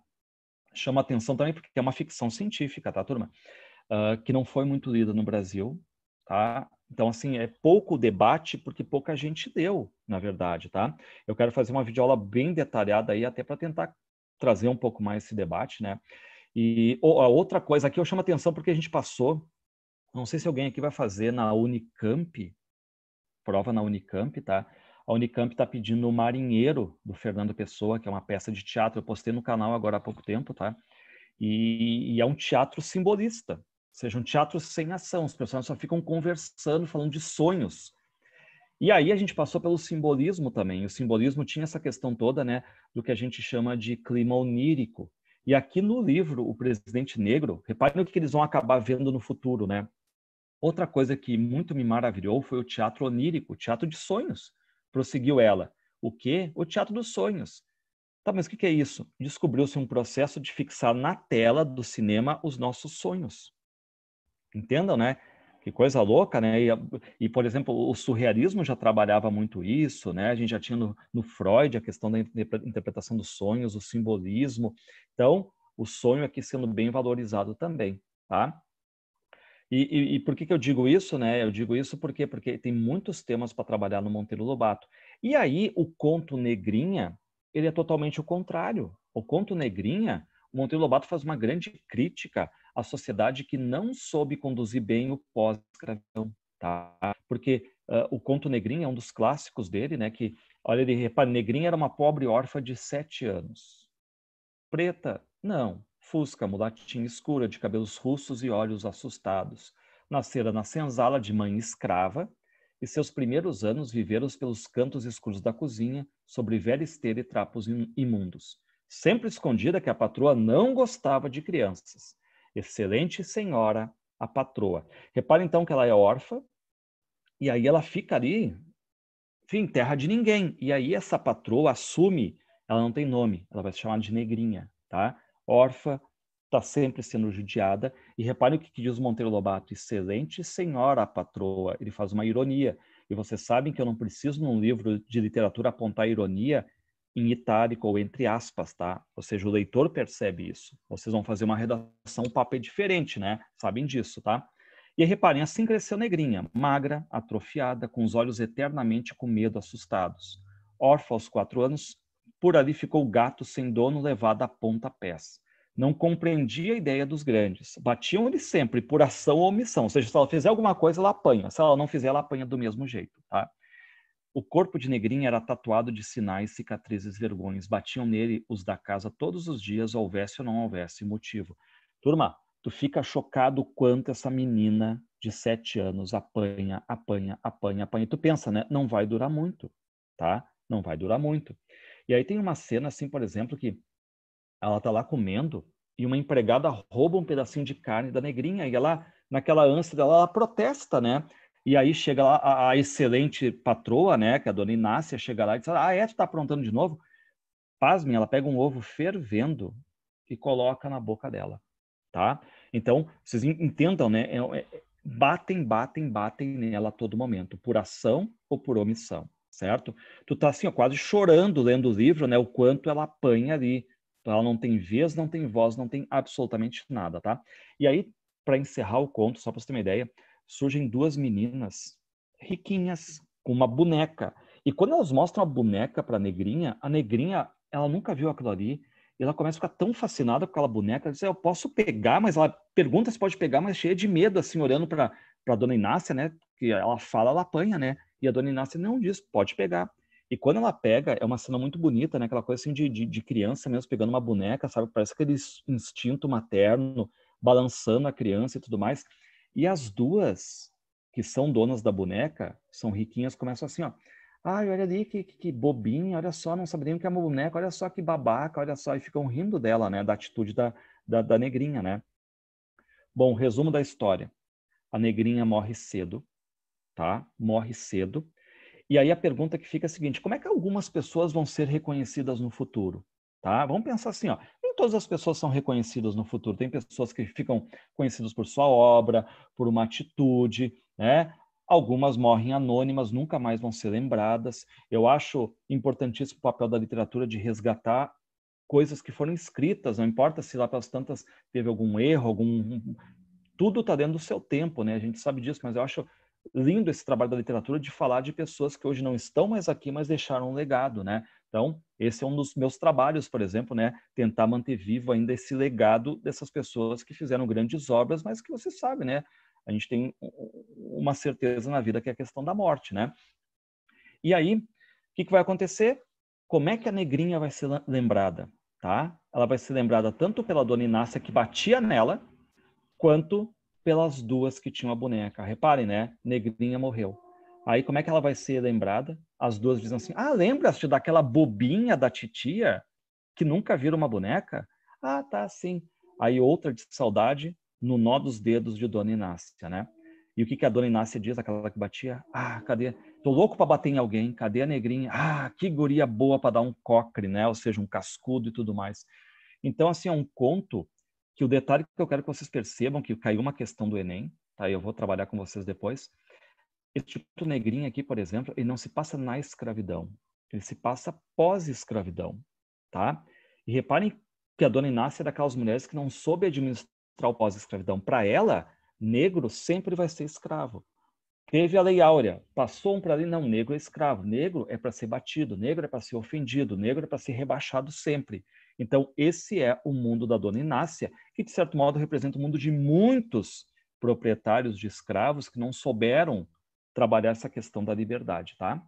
Chama atenção também porque é uma ficção científica, tá, turma? Que não foi muito lida no Brasil, tá? Então, assim, é pouco debate porque pouca gente leu, na verdade, tá? Eu quero fazer uma videoaula bem detalhada aí, até para tentar trazer um pouco mais esse debate, né? E a outra coisa aqui eu chamo atenção porque a gente passou, não sei se alguém aqui vai fazer na Unicamp, prova na Unicamp, tá? A Unicamp está pedindo o Marinheiro, do Fernando Pessoa, que é uma peça de teatro, eu postei no canal agora há pouco tempo, tá? E é um teatro simbolista, ou seja, um teatro sem ação, os personagens só ficam conversando, falando de sonhos. E aí a gente passou pelo simbolismo também, o simbolismo tinha essa questão toda, né, do que a gente chama de clima onírico. E aqui no livro, O Presidente Negro, reparem o que eles vão acabar vendo no futuro, né? Outra coisa que muito me maravilhou foi o teatro onírico, o teatro de sonhos. Prosseguiu ela. O quê? O teatro dos sonhos. Tá, mas o que é isso? Descobriu-se um processo de fixar na tela do cinema os nossos sonhos. Entendam, né? Que coisa louca, né? E, por exemplo, o surrealismo já trabalhava muito isso, né? A gente já tinha no Freud a questão da interpretação dos sonhos, o simbolismo. Então, o sonho aqui sendo bem valorizado também, tá? E por que eu digo isso, né? Eu digo isso porque tem muitos temas para trabalhar no Monteiro Lobato. E aí, o conto Negrinha, ele é totalmente o contrário. O conto Negrinha, o Monteiro Lobato faz uma grande crítica à sociedade que não soube conduzir bem o pós-escravidão, tá? Porque o conto Negrinha é um dos clássicos dele, né? Que, olha, ele repara, Negrinha era uma pobre órfã de 7 anos. Preta? Não. Fusca, mulatinha escura, de cabelos russos e olhos assustados. Nascera na senzala de mãe escrava, e seus primeiros anos viveram pelos cantos escuros da cozinha, sobre velha esteira e trapos imundos. Sempre escondida que a patroa não gostava de crianças. Excelente senhora, a patroa. Repara então que ela é órfã, e aí ela fica ali, enfim, terra de ninguém. E aí essa patroa assume, ela não tem nome, ela vai se chamar de Negrinha, tá? Órfã, está sempre sendo judiada. E reparem o que diz Monteiro Lobato: excelente senhora a patroa. Ele faz uma ironia. E vocês sabem que eu não preciso, num livro de literatura, apontar ironia em itálico ou entre aspas, tá? Ou seja, o leitor percebe isso. Vocês vão fazer uma redação, um papel diferente, né? Sabem disso, tá? E aí, reparem, assim cresceu Negrinha, magra, atrofiada, com os olhos eternamente com medo, assustados. Órfã aos 4 anos, por ali ficou o gato sem dono, levado a pontapés. Não compreendia a ideia dos grandes. Batiam-lhe sempre, por ação ou omissão. Ou seja, se ela fizer alguma coisa, ela apanha. Se ela não fizer, ela apanha do mesmo jeito, tá? O corpo de Negrinha era tatuado de sinais, cicatrizes, vergonhas. Batiam nele os da casa todos os dias, houvesse ou não houvesse motivo. Turma, tu fica chocado quanto essa menina de 7 anos apanha, apanha, apanha, apanha. Tu pensa, né? Não vai durar muito, tá? Não vai durar muito. E aí tem uma cena, assim, por exemplo, que ela tá lá comendo e uma empregada rouba um pedacinho de carne da Negrinha e ela, naquela ânsia dela, ela protesta, né? E aí chega lá a excelente patroa, né, que é a dona Inácia, chega lá e diz: ah, tu tá aprontando de novo? Pasmem, ela pega um ovo fervendo e coloca na boca dela, tá? Então, vocês entendam, né? Batem, batem, batem nela a todo momento, por ação ou por omissão, certo? Tu tá assim, ó, quase chorando lendo o livro, né? O quanto ela apanha ali. Então, ela não tem vez, não tem voz, não tem absolutamente nada, tá? E aí, para encerrar o conto, só para você ter uma ideia, surgem 2 meninas riquinhas com uma boneca. E quando elas mostram a boneca para a Negrinha, ela nunca viu aquilo ali. E ela começa a ficar tão fascinada com aquela boneca, ela diz: eu posso pegar, mas ela pergunta se pode pegar, mas cheia de medo, assim, olhando para a dona Inácia, né? Que ela fala, ela apanha, né? E a dona Inácia não diz, pode pegar. E quando ela pega, é uma cena muito bonita, né? Aquela coisa assim de criança mesmo, pegando uma boneca, sabe? Parece aquele instinto materno, balançando a criança e tudo mais. E as duas, que são donas da boneca, são riquinhas, começam assim, ó. Ai, olha ali que bobinha, olha só, não sabe nem o que é uma boneca, olha só que babaca, olha só, e ficam rindo dela, né, da atitude da Negrinha, né. Bom, resumo da história. A Negrinha morre cedo, tá? Morre cedo. E aí a pergunta que fica é a seguinte: como é que algumas pessoas vão ser reconhecidas no futuro? Tá? Vamos pensar assim, ó, nem todas as pessoas são reconhecidas no futuro. Tem pessoas que ficam conhecidas por sua obra, por uma atitude, né? Algumas morrem anônimas, nunca mais vão ser lembradas. Eu acho importantíssimo o papel da literatura de resgatar coisas que foram escritas, não importa se lá pelas tantas teve algum erro, tudo está dentro do seu tempo, né? A gente sabe disso, mas eu acho lindo esse trabalho da literatura de falar de pessoas que hoje não estão mais aqui, mas deixaram um legado, né? Então, esse é um dos meus trabalhos, por exemplo, né? Tentar manter vivo ainda esse legado dessas pessoas que fizeram grandes obras, mas que você sabe, né? A gente tem uma certeza na vida que é a questão da morte, né? E aí, o que vai acontecer? Como é que a Negrinha vai ser lembrada, tá? Ela vai ser lembrada tanto pela dona Inácia, que batia nela, quanto pelas duas que tinham a boneca. Reparem, né? Negrinha morreu. Aí como é que ela vai ser lembrada? As duas dizem assim: ah, lembra-se daquela bobinha da titia que nunca viram uma boneca? Ah, tá, sim. Aí outra de saudade no nó dos dedos de Dona Inácia, né? E o que a Dona Inácia diz, aquela que batia? Ah, cadê? Tô louco para bater em alguém. Cadê a Negrinha? Ah, que guria boa para dar um cocre, né? Ou seja, um cascudo e tudo mais. Então, assim, é um conto que o detalhe que eu quero que vocês percebam, que caiu uma questão do Enem, tá? Eu vou trabalhar com vocês depois. Esse tipo negrinho aqui, por exemplo, ele não se passa na escravidão, ele se passa pós-escravidão, tá? E reparem que a dona Inácia é daquelas mulheres que não soube administrar o pós-escravidão. Para ela, negro sempre vai ser escravo. Teve a Lei Áurea, passou um para ali, não, negro é escravo, negro é para ser batido, negro é para ser ofendido, negro é para ser rebaixado sempre. Então, esse é o mundo da dona Inácia, que de certo modo representa o mundo de muitos proprietários de escravos que não souberam trabalhar essa questão da liberdade, tá?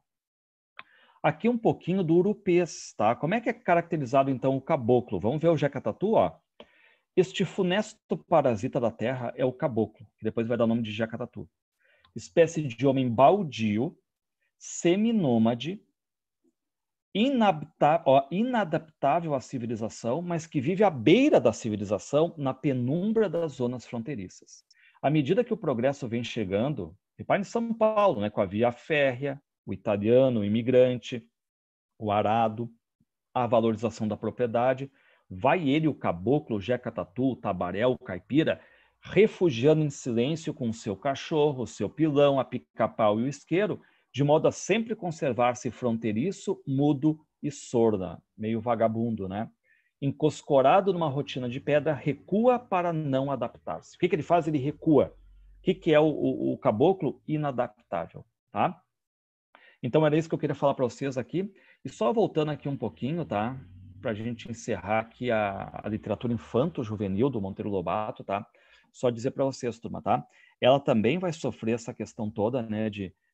Aqui um pouquinho do urupês, tá? Como é que é caracterizado então o caboclo? Vamos ver o Jacatatu, ó. Este funesto parasita da terra é o caboclo, que depois vai dar o nome de Jacatatu. Espécie de homem baldio, seminômade, inadaptável à civilização, mas que vive à beira da civilização, na penumbra das zonas fronteiriças. À medida que o progresso vem chegando, reparem em São Paulo, né, com a via férrea, o italiano, o imigrante, o arado, a valorização da propriedade, vai ele, o caboclo, o jacatatu, o tabaréu, o caipira, refugiando em silêncio com o seu cachorro, o seu pilão, a pica-pau e o isqueiro, de modo a sempre conservar-se fronteiriço, mudo e sorda, meio vagabundo, né? Encoscorado numa rotina de pedra, recua para não adaptar-se. O que ele faz? Ele recua. O que é o caboclo? Inadaptável, tá? Então, era isso que eu queria falar para vocês aqui. E só voltando aqui um pouquinho, tá? Para a gente encerrar aqui a literatura infanto-juvenil do Monteiro Lobato, tá? Só dizer para vocês, turma, tá? Ela também vai sofrer essa questão toda, né?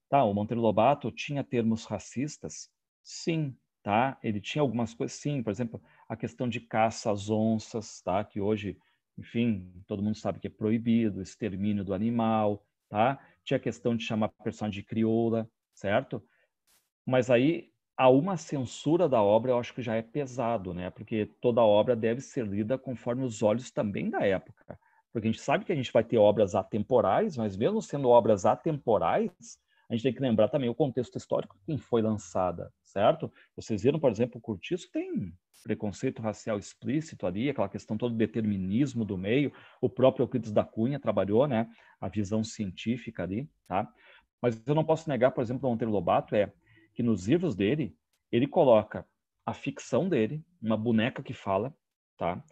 Tá, o Monteiro Lobato tinha termos racistas? Sim, tá? Ele tinha algumas coisas, sim. Por exemplo, a questão de caça às onças, tá? Que hoje, enfim, todo mundo sabe que é proibido, extermínio do animal, tá? Tinha a questão de chamar a personagem de crioula, certo? Mas aí há uma censura da obra, eu acho que já é pesado, né? Porque toda obra deve ser lida conforme os olhos também da época. Porque a gente sabe que a gente vai ter obras atemporais, mas mesmo sendo obras atemporais, a gente tem que lembrar também o contexto histórico em que foi lançada, certo? Vocês viram, por exemplo, o Curtiço tem preconceito racial explícito ali, aquela questão todo o determinismo do meio, o próprio Euclides da Cunha trabalhou, né? A visão científica ali, tá? Mas eu não posso negar, por exemplo, o Monteiro Lobato que nos livros dele, ele coloca a ficção dele, uma boneca que fala, tá?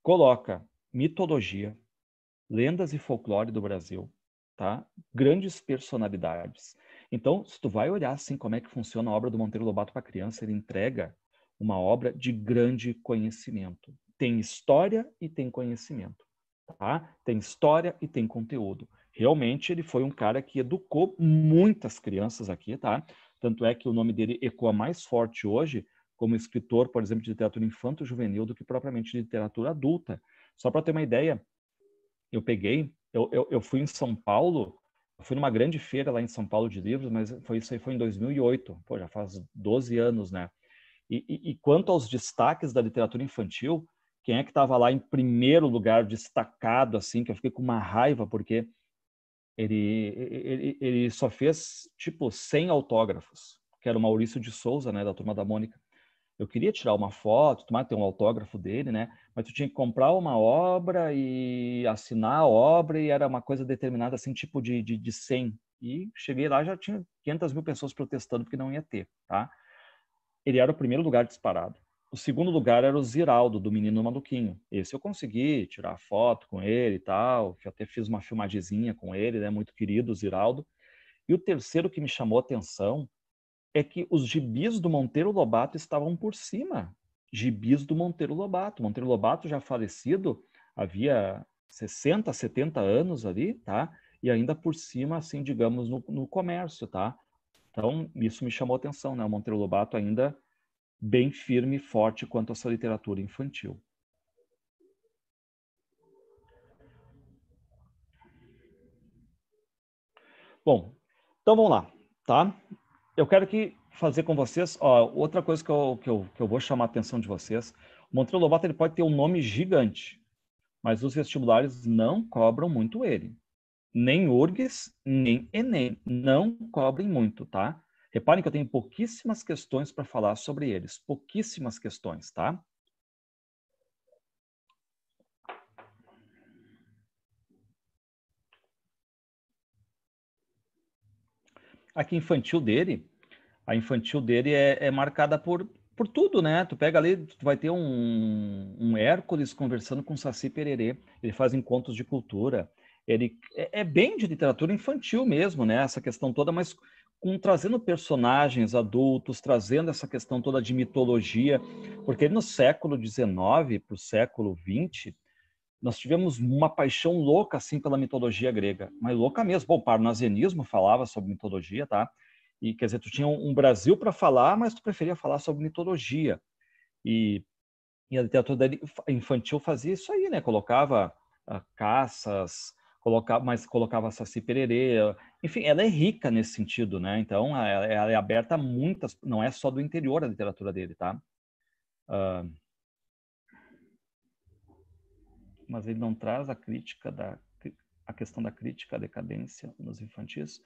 Coloca mitologia, lendas e folclore do Brasil, tá? Grandes personalidades. Então, se tu vai olhar assim como é que funciona a obra do Monteiro Lobato para criança, ele entrega uma obra de grande conhecimento. Tem história e tem conhecimento, tá? Tem história e tem conteúdo. Realmente ele foi um cara que educou muitas crianças aqui, tá? Tanto é que o nome dele ecoa mais forte hoje como escritor, por exemplo, de literatura infanto-juvenil do que propriamente de literatura adulta. Só para ter uma ideia, eu fui em São Paulo, fui numa grande feira lá em São Paulo de livros, mas isso aí foi em 2008, pô, já faz 12 anos, né? E quanto aos destaques da literatura infantil, quem é que estava lá em primeiro lugar, destacado, assim, que eu fiquei com uma raiva, porque ele só fez, tipo, 100 autógrafos, que era o Maurício de Souza, né, da Turma da Mônica. Eu queria tirar uma foto, tomar ter um autógrafo dele, né? Mas tu tinha que comprar uma obra e assinar a obra e era uma coisa determinada, assim, tipo de 100. E cheguei lá, já tinha 500 mil pessoas protestando porque não ia ter, tá? Ele era o primeiro lugar disparado. O segundo lugar era o Ziraldo, do Menino Maluquinho. Esse eu consegui tirar foto com ele e tal, que até fiz uma filmagezinha com ele, né? Muito querido, o Ziraldo. E o terceiro que me chamou a atenção é que os gibis do Monteiro Lobato estavam por cima. Gibis do Monteiro Lobato. Monteiro Lobato já falecido havia 60, 70 anos ali, tá? E ainda por cima, assim, digamos, no comércio, tá? Então, isso me chamou a atenção, né? O Monteiro Lobato ainda bem firme e forte quanto a essa literatura infantil. Bom, então vamos lá, tá? Eu quero fazer com vocês, ó, outra coisa que eu vou chamar a atenção de vocês. O Monteiro Lobato ele pode ter um nome gigante, mas os vestibulares não cobram muito ele. Nem URGS, nem ENEM. Não cobrem muito, tá? Reparem que eu tenho pouquíssimas questões para falar sobre eles. Pouquíssimas questões, tá? Aqui a infantil dele é marcada por tudo, né? Tu pega ali, tu vai ter um Hércules conversando com Saci Pererê, ele faz encontros de cultura, ele é bem de literatura infantil mesmo, né? Essa questão toda, mas trazendo personagens adultos, trazendo essa questão toda de mitologia, porque no século XIX para o século XX, nós tivemos uma paixão louca assim pela mitologia grega, mas louca mesmo. Bom, o parnasianismo falava sobre mitologia, tá? E quer dizer, tu tinha um Brasil para falar, mas tu preferia falar sobre mitologia. E a literatura infantil fazia isso aí, né? Colocava caças, colocava Saci Pererê. Enfim, ela é rica nesse sentido, né? Então, ela é aberta a muitas, não é só do interior a literatura dele, tá? Mas ele não traz a questão da crítica à decadência nos infantis.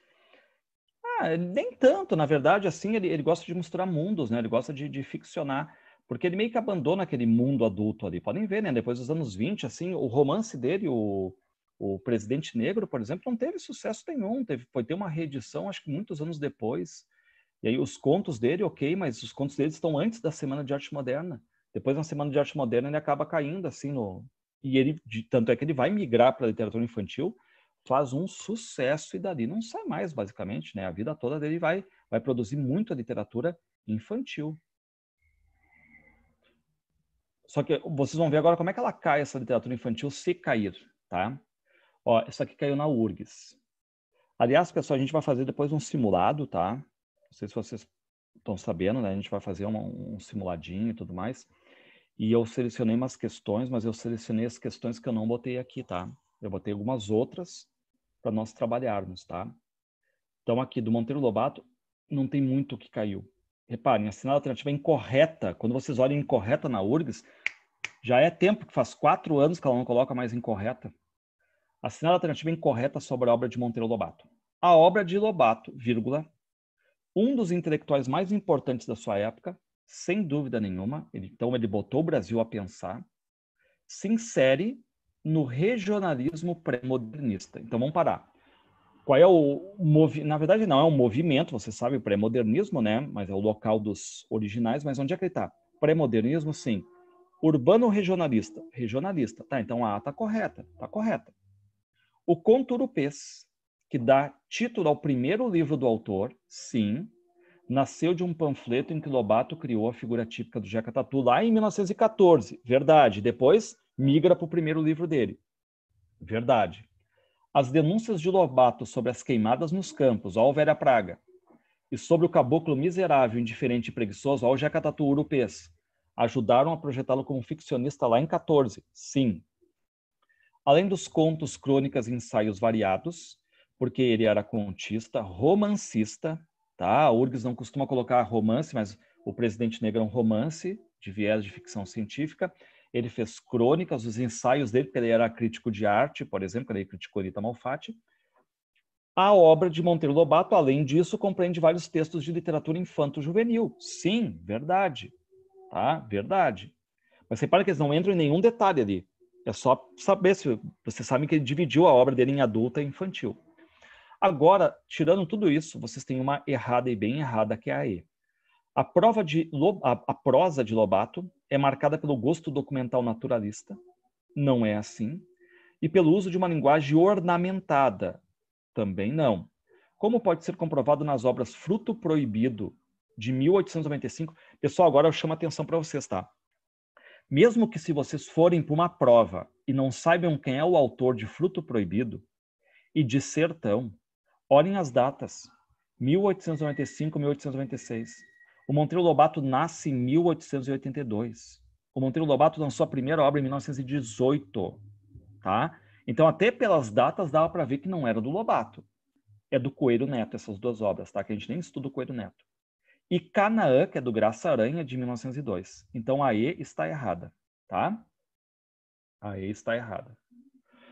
Nem tanto, na verdade, assim, ele gosta de misturar mundos, né? Ele gosta de ficcionar, porque ele meio que abandona aquele mundo adulto ali. Podem ver, né? Depois dos anos 20, assim, o romance dele, o Presidente Negro, por exemplo, não teve sucesso nenhum. Foi ter uma reedição, acho que muitos anos depois. E aí os contos dele, ok, mas os contos dele estão antes da Semana de Arte Moderna. Depois, na Semana de Arte Moderna, ele acaba caindo, assim, E ele, tanto é que ele vai migrar para a literatura infantil, faz um sucesso e dali não sai mais, basicamente, né? A vida toda dele vai produzir muita literatura infantil. Só que vocês vão ver agora como é que ela cai, essa literatura infantil, se cair, tá? Ó, isso aqui caiu na URGS. Aliás, pessoal, a gente vai fazer depois um simulado, tá? Não sei se vocês estão sabendo, né? A gente vai fazer um simuladinho e tudo mais. E eu selecionei umas questões, mas eu selecionei as questões que eu não botei aqui, tá? Eu botei algumas outras para nós trabalharmos, tá? Então, aqui do Monteiro Lobato, não tem muito o que caiu. Reparem, a assinada alternativa é incorreta. Quando vocês olham incorreta na URGS, já é tempo, que faz 4 anos que ela não coloca mais incorreta. A assinada alternativa é incorreta sobre a obra de Monteiro Lobato. A obra de Lobato, vírgula, um dos intelectuais mais importantes da sua época, sem dúvida nenhuma, então ele botou o Brasil a pensar, se insere no regionalismo pré-modernista. Então vamos parar. Qual é o movimento? Na verdade, não é um movimento, você sabe, o pré-modernismo, né? Mas é o local dos originais. Mas onde é que ele está? Pré-modernismo, sim. Urbano regionalista? Regionalista. Tá, então a A está correta. Está correta. O Conto Urupês, que dá título ao primeiro livro do autor, sim, nasceu de um panfleto em que Lobato criou a figura típica do Jeca Tatu lá em 1914. Verdade. Depois migra para o primeiro livro dele. Verdade. As denúncias de Lobato sobre as queimadas nos campos, ó o Velha Praga, e sobre o caboclo miserável, indiferente e preguiçoso, ó o Jeca Tatu Urupês, ajudaram a projetá-lo como ficcionista lá em 14. Sim. Além dos contos, crônicas e ensaios variados, porque ele era contista, romancista, tá? A URGS não costuma colocar romance, mas o Presidente Negro é um romance de viés de ficção científica. Ele fez crônicas, os ensaios dele, porque ele era crítico de arte, por exemplo, ele criticou Rita Malfatti. A obra de Monteiro Lobato, além disso, compreende vários textos de literatura infanto-juvenil. Sim, verdade. Tá? Verdade. Mas repara que eles não entram em nenhum detalhe ali. É só saber se vocês sabem que ele dividiu a obra dele em adulta e infantil. Agora, tirando tudo isso, vocês têm uma errada e bem errada, que é a E. A prosa de Lobato é marcada pelo gosto documental naturalista, não é assim, e pelo uso de uma linguagem ornamentada, também não. Como pode ser comprovado nas obras Fruto Proibido, de 1895. Pessoal, agora eu chamo a atenção para vocês, tá? Mesmo que se vocês forem para uma prova e não saibam quem é o autor de Fruto Proibido e de Sertão, olhem as datas, 1895, 1896. O Monteiro Lobato nasce em 1882. O Monteiro Lobato lançou a primeira obra em 1918, tá? Então, até pelas datas, dava para ver que não era do Lobato. É do Coelho Neto, essas duas obras, tá? Que a gente nem estuda o Coelho Neto. E Canaã, que é do Graça Aranha, de 1902. Então, a E está errada, tá? A E está errada.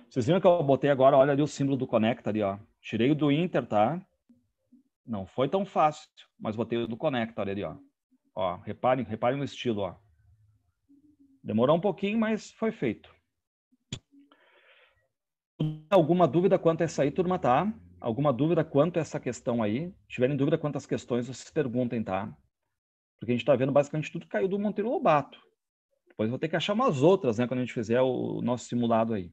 Vocês viram que eu botei agora, olha ali o símbolo do Conecta ali, ó. Tirei o do Inter, tá? Não foi tão fácil, mas botei o do Conecta, olha ali, ó. Ó, reparem no estilo, ó. Demorou um pouquinho, mas foi feito. Alguma dúvida quanto a essa aí, turma, tá? Alguma dúvida quanto a essa questão aí? Se tiverem dúvida quanto às questões, vocês perguntem, tá? Porque a gente está vendo basicamente tudo que caiu do Monteiro Lobato. Depois vou ter que achar umas outras, né? Quando a gente fizer o nosso simulado aí.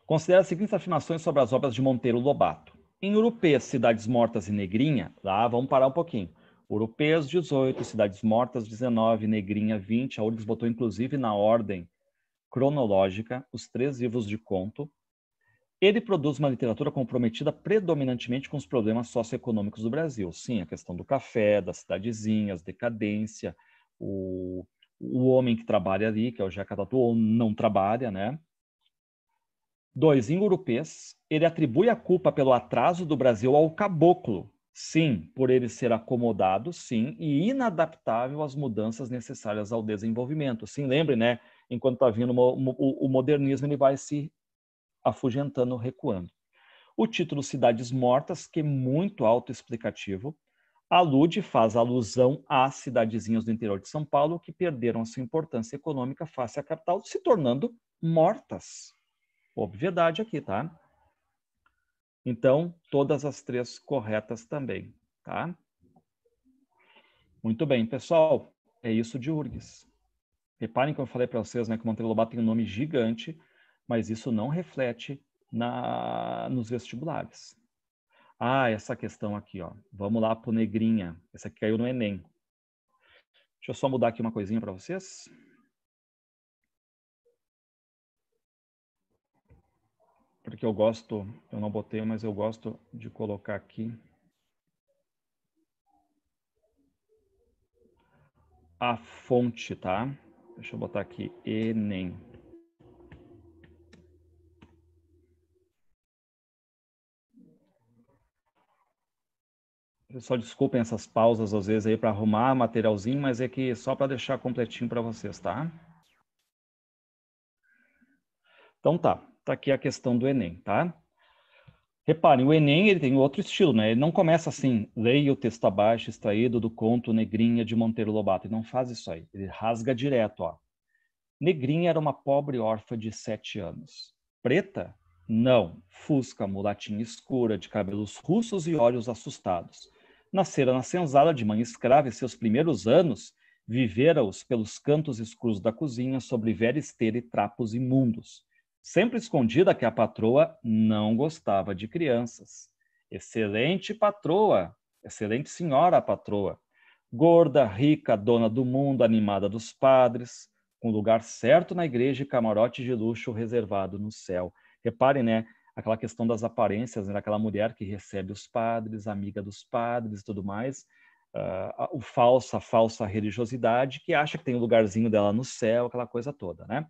Considere as seguintes afirmações sobre as obras de Monteiro Lobato. Em Urupês, Cidades Mortas e Negrinha, lá vamos parar um pouquinho. Urupês 18, Cidades Mortas 19, Negrinha 20. A URGS botou inclusive na ordem cronológica os 3 livros de conto. Ele produz uma literatura comprometida predominantemente com os problemas socioeconômicos do Brasil. Sim, a questão do café, das cidadezinhas, decadência, o homem que trabalha ali, que é o Jeca Tatu, ou não trabalha, né? 2. Em Urupês, ele atribui a culpa pelo atraso do Brasil ao caboclo. Sim, por ele ser acomodado, sim, e inadaptável às mudanças necessárias ao desenvolvimento. Sim, lembre, né? Enquanto está vindo o modernismo, ele vai se afugentando, recuando. O título Cidades Mortas, que é muito autoexplicativo, faz alusão às cidadezinhas do interior de São Paulo que perderam a sua importância econômica face à capital, se tornando mortas. Obviedade aqui, tá? Então, todas as 3 corretas também, tá? Muito bem, pessoal. É isso de URGS. Reparem que eu falei para vocês, né, que o Monteiro Lobato tem um nome gigante, mas isso não reflete nos vestibulares. Ah, essa questão aqui, ó. Vamos lá para o Negrinha. Essa aqui caiu no Enem. Deixa eu só mudar aqui uma coisinha para vocês. Porque eu não botei, mas eu gosto de colocar aqui a fonte, tá? Deixa eu botar aqui Enem. Só desculpem essas pausas às vezes aí para arrumar materialzinho, mas é que só para deixar completinho para vocês, tá? Então tá aqui a questão do Enem, tá? Reparem, o Enem ele tem outro estilo, né? Ele não começa assim, leia o texto abaixo extraído do conto Negrinha de Monteiro Lobato. Ele não faz isso aí, ele rasga direto, ó. Negrinha era uma pobre órfã de 7 anos. Preta? Não. Fusca, mulatinha escura, de cabelos russos e olhos assustados. Nascera na senzala de mãe escrava e seus primeiros anos vivera-os pelos cantos escuros da cozinha, sobre velha esteira e trapos imundos. Sempre escondida que a patroa não gostava de crianças. Excelente patroa, excelente senhora a patroa. Gorda, rica, dona do mundo, animada dos padres, com lugar certo na igreja e camarote de luxo reservado no céu. Reparem, né, aquela questão das aparências, né, aquela mulher que recebe os padres, amiga dos padres e tudo mais, a falsa religiosidade, que acha que tem o lugarzinho dela no céu, aquela coisa toda, né?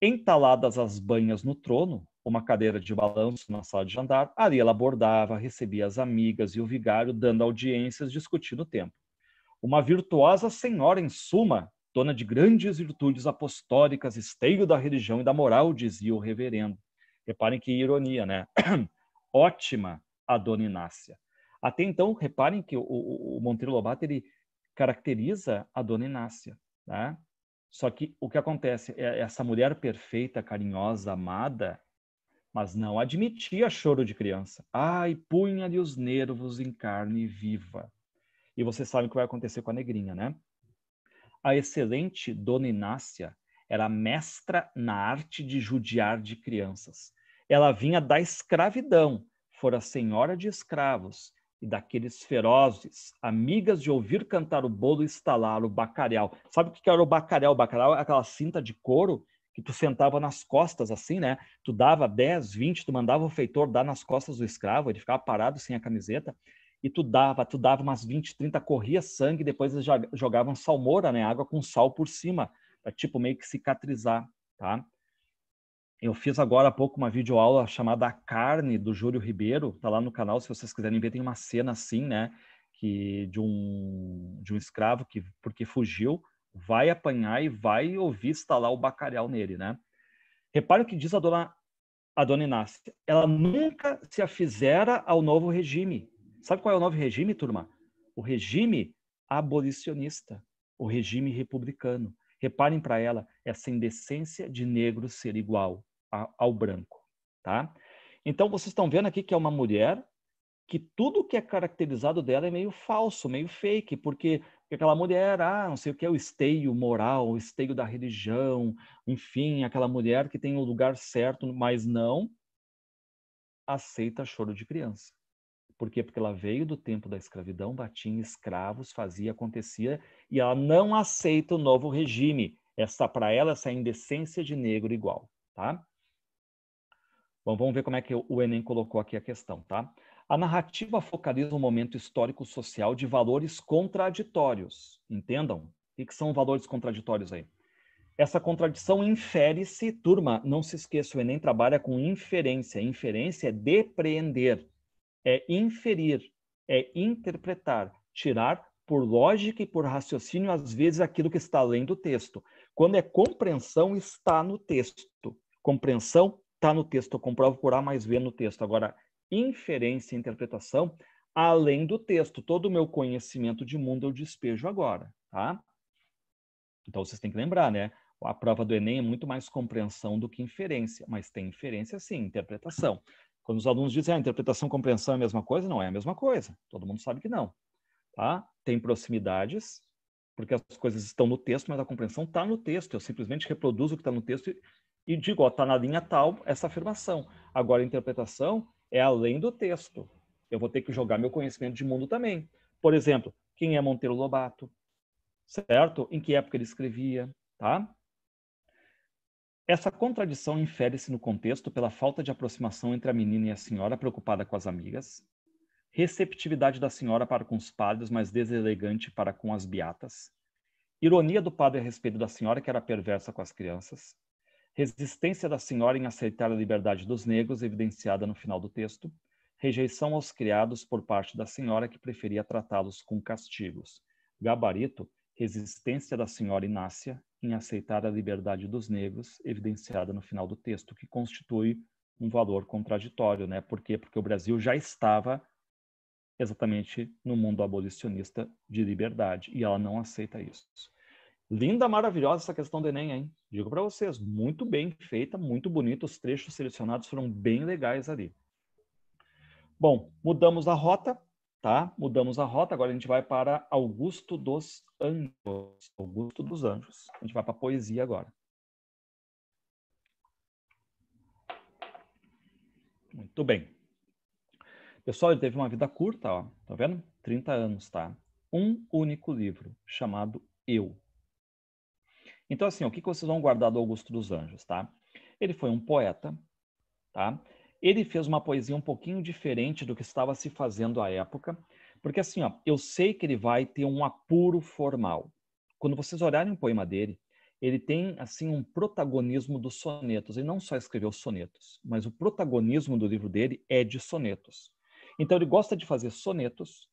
Entaladas as banhas no trono, uma cadeira de balanço na sala de jantar, ali ela bordava, recebia as amigas e o vigário, dando audiências, discutindo o tempo. Uma virtuosa senhora, em suma, dona de grandes virtudes apostólicas, esteio da religião e da moral, dizia o reverendo. Reparem que ironia, né? Ótima a dona Inácia. Até então, reparem que o Monteiro Lobato, ele caracteriza a dona Inácia, né? Só que o que acontece é essa mulher perfeita, carinhosa, amada, mas não admitia choro de criança. Ai, punha-lhe os nervos em carne viva. E você sabe o que vai acontecer com a Negrinha, né? A excelente Dona Inácia era mestra na arte de judiar de crianças. Ela vinha da escravidão, fora senhora de escravos, e daqueles ferozes, amigas de ouvir cantar o bolo e estalar o bacalhau. Sabe o que era o bacalhau? O bacalhau é aquela cinta de couro que tu sentava nas costas assim, né? Tu dava 10, 20, tu mandava o feitor dar nas costas do escravo, ele ficava parado sem a camiseta, e tu dava umas 20, 30, corria sangue, depois eles jogavam salmoura, né? Água com sal por cima, para tipo meio que cicatrizar, tá? Eu fiz agora há pouco uma videoaula chamada A Carne, do Júlio Ribeiro, tá lá no canal, se vocês quiserem ver, tem uma cena assim, né, que de um escravo que, porque fugiu, vai apanhar e vai ouvir estalar o bacalhau nele, né? Repare o que diz a dona Inácia. Ela nunca se afizera ao novo regime. Sabe qual é o novo regime, turma? O regime abolicionista, o regime republicano. Reparem para ela essa indecência de negro ser igual ao branco, tá? Então, vocês estão vendo aqui que é uma mulher que tudo que é caracterizado dela é meio falso, meio fake, porque aquela mulher, não sei o que é o esteio moral, o esteio da religião, enfim, aquela mulher que tem o lugar certo, mas não aceita choro de criança. Por quê? Porque ela veio do tempo da escravidão, batia em escravos, fazia, acontecia, e ela não aceita o novo regime. Para ela, essa indecência de negro igual, tá? Bom, vamos ver como é que o Enem colocou aqui a questão, tá? A narrativa focaliza um momento histórico-social de valores contraditórios. Entendam? O que são valores contraditórios aí? Essa contradição infere-se, turma, não se esqueça, o Enem trabalha com inferência. Inferência é depreender, é inferir, é interpretar, tirar por lógica e por raciocínio, às vezes, aquilo que está além do texto. Quando é compreensão, está no texto. Compreensão está no texto, eu comprovo por A mais B no texto. Agora, inferência e interpretação, além do texto. Todo o meu conhecimento de mundo eu despejo agora, tá? Então, vocês têm que lembrar, né? A prova do Enem é muito mais compreensão do que inferência, mas tem inferência sim, interpretação. Quando os alunos dizem, interpretação e compreensão é a mesma coisa, não é a mesma coisa. Todo mundo sabe que não, tá? Tem proximidades, porque as coisas estão no texto, mas a compreensão está no texto. Eu simplesmente reproduzo o que está no texto e digo, está na linha tal essa afirmação. Agora, a interpretação é além do texto. Eu vou ter que jogar meu conhecimento de mundo também. Por exemplo, quem é Monteiro Lobato? Certo? Em que época ele escrevia, tá? Essa contradição infere-se no contexto pela falta de aproximação entre a menina e a senhora preocupada com as amigas, receptividade da senhora para com os padres, mas deselegante para com as beatas, ironia do padre a respeito da senhora, que era perversa com as crianças, resistência da senhora em aceitar a liberdade dos negros, evidenciada no final do texto, rejeição aos criados por parte da senhora, que preferia tratá-los com castigos. Gabarito, resistência da senhora Inácia em aceitar a liberdade dos negros, evidenciada no final do texto, que constitui um valor contraditório, né? Por quê? Porque o Brasil já estava exatamente no mundo abolicionista de liberdade, e ela não aceita isso. Linda, maravilhosa essa questão do Enem, hein? Digo para vocês, muito bem feita, muito bonito, os trechos selecionados foram bem legais ali. Bom, mudamos a rota, tá? Mudamos a rota, agora a gente vai para Augusto dos Anjos. Augusto dos Anjos. A gente vai para a poesia agora. Muito bem. Pessoal, ele teve uma vida curta, ó. Tá vendo? 30 anos, tá? Um único livro, chamado Eu. Então, assim, o que vocês vão guardar do Augusto dos Anjos, tá? Ele foi um poeta, tá? Ele fez uma poesia um pouquinho diferente do que estava se fazendo à época, porque assim, ó, eu sei que ele vai ter um apuro formal. Quando vocês olharem o poema dele, ele tem assim um protagonismo dos sonetos. Ele não só escreveu sonetos, mas o protagonismo do livro dele é de sonetos. Então ele gosta de fazer sonetos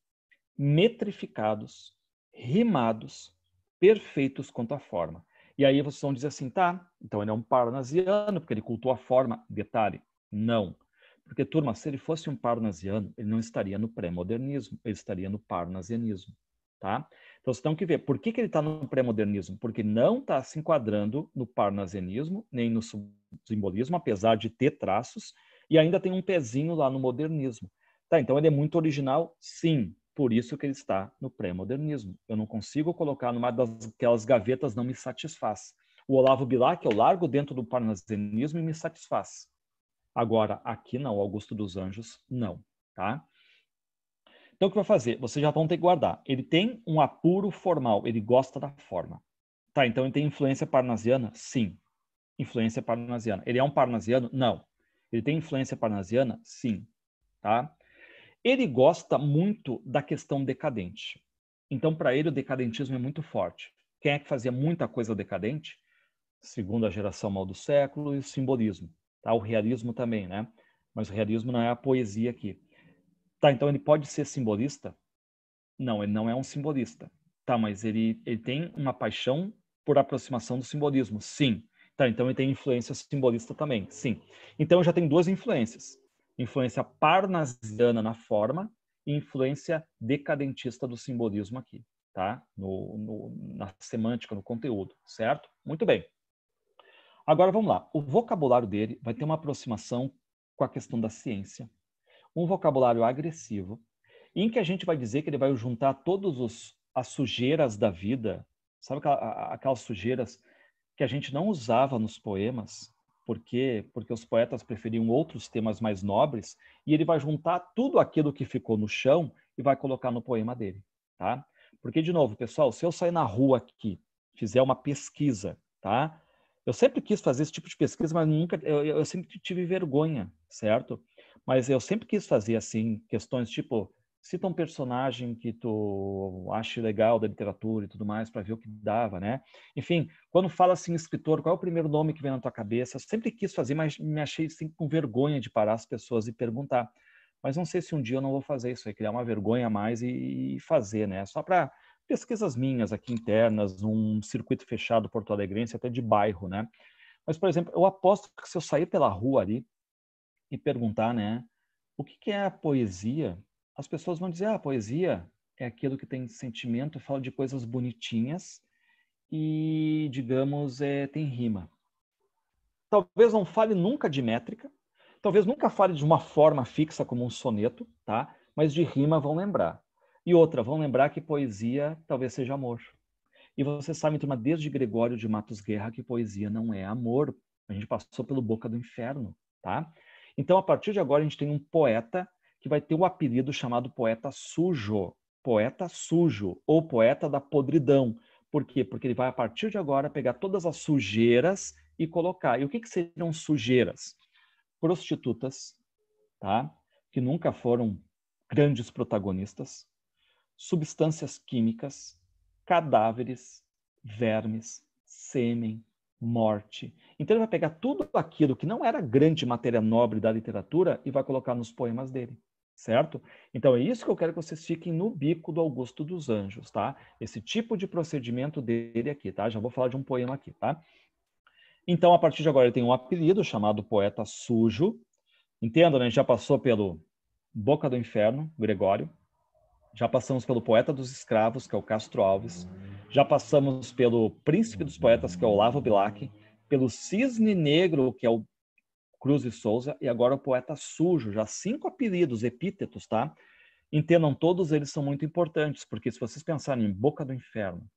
metrificados, rimados, perfeitos quanto à forma. E aí vocês vão dizer assim, tá, então ele é um parnasiano, porque ele cultua a forma. Detalhe, não. Porque, turma, se ele fosse um parnasiano, ele não estaria no pré-modernismo, ele estaria no parnasianismo, tá? Então, vocês têm que ver, por que ele está no pré-modernismo? Porque não está se enquadrando no parnasianismo, nem no simbolismo, apesar de ter traços, e ainda tem um pezinho lá no modernismo. Tá, então ele é muito original, sim, por isso que ele está no pré-modernismo. Eu não consigo colocar numa daquelas gavetas, não me satisfaz. O Olavo Bilac eu largo dentro do parnasianismo e me satisfaz. Agora, aqui não, Augusto dos Anjos, não, tá? Então, o que vai fazer? Vocês já vão ter que guardar. Ele tem um apuro formal, ele gosta da forma. Tá, então ele tem influência parnasiana? Sim. Influência parnasiana. Ele é um parnasiano? Não. Ele tem influência parnasiana? Sim. Tá? Ele gosta muito da questão decadente. Então, para ele, o decadentismo é muito forte. Quem é que fazia muita coisa decadente? Segunda geração mal do século e o simbolismo. Tá? O realismo também, né? Mas o realismo não é a poesia aqui. Tá, então ele pode ser simbolista? Não, ele não é um simbolista. Tá, mas ele tem uma paixão por aproximação do simbolismo? Sim. Tá, então ele tem influência simbolista também? Sim. Então já tem duas influências. Influência parnasiana na forma e influência decadentista do simbolismo aqui. tá? Na semântica, no conteúdo, certo? Muito bem. Agora vamos lá. O vocabulário dele vai ter uma aproximação com a questão da ciência. Um vocabulário agressivo, em que a gente vai dizer que ele vai juntar todas as sujeiras da vida, sabe aquelas sujeiras que a gente não usava nos poemas, por quê? Porque os poetas preferiam outros temas mais nobres, e ele vai juntar tudo aquilo que ficou no chão e vai colocar no poema dele, tá? Porque, de novo, pessoal, se eu sair na rua aqui, fizer uma pesquisa, tá? Eu sempre quis fazer esse tipo de pesquisa, mas nunca, eu sempre tive vergonha, certo? Mas eu sempre quis fazer, assim, questões tipo, cita um personagem que tu ache legal da literatura e tudo mais, para ver o que dava, né? Enfim, quando fala assim, escritor, qual é o primeiro nome que vem na tua cabeça? Eu sempre quis fazer, mas me achei assim, com vergonha de parar as pessoas e perguntar. Mas não sei se um dia eu não vou fazer isso aí, criar uma vergonha a mais e fazer, né? Só para pesquisas minhas aqui internas, num circuito fechado porto-alegrense, até de bairro, né? Mas, por exemplo, eu aposto que se eu sair pela rua ali e perguntar, né, o que é a poesia, as pessoas vão dizer, a poesia é aquilo que tem sentimento, fala de coisas bonitinhas e, digamos, tem rima. Talvez não fale nunca de métrica, talvez nunca fale de uma forma fixa como um soneto, tá? Mas de rima vão lembrar. E outra, vão lembrar que poesia talvez seja amor. E você sabe, turma, desde Gregório de Matos Guerra, que poesia não é amor. A gente passou pelo Boca do Inferno, tá? Então, a partir de agora, a gente tem um poeta que vai ter o apelido chamado poeta sujo. Poeta sujo, ou poeta da podridão. Por quê? Porque ele vai, a partir de agora, pegar todas as sujeiras e colocar. E o que seriam sujeiras? Prostitutas, tá? Que nunca foram grandes protagonistas, substâncias químicas, cadáveres, vermes, sêmen, morte. Então ele vai pegar tudo aquilo que não era grande matéria nobre da literatura e vai colocar nos poemas dele, certo? Então é isso que eu quero que vocês fiquem no bico do Augusto dos Anjos, tá? Esse tipo de procedimento dele aqui, tá? Já vou falar de um poema aqui, tá? Então, a partir de agora, ele tem um apelido chamado Poeta Sujo. Entenda, né? A gente já passou pelo Boca do Inferno, Gregório. Já passamos pelo Poeta dos Escravos, que é o Castro Alves. Já passamos pelo Príncipe dos Poetas, que é o Olavo Bilac. Pelo Cisne Negro, que é o Cruz e Souza. E agora o Poeta Sujo. Já 5 apelidos, epítetos, tá? Entendam, todos eles são muito importantes, porque se vocês pensarem em Boca do Inferno,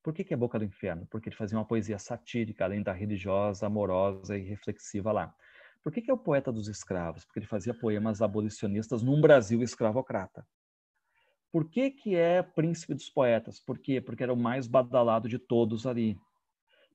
por que é Boca do Inferno? Porque ele fazia uma poesia satírica, além da religiosa, amorosa e reflexiva lá. Por que é o poeta dos escravos? Porque ele fazia poemas abolicionistas num Brasil escravocrata. Por que é príncipe dos poetas? Por quê? Porque era o mais badalado de todos ali.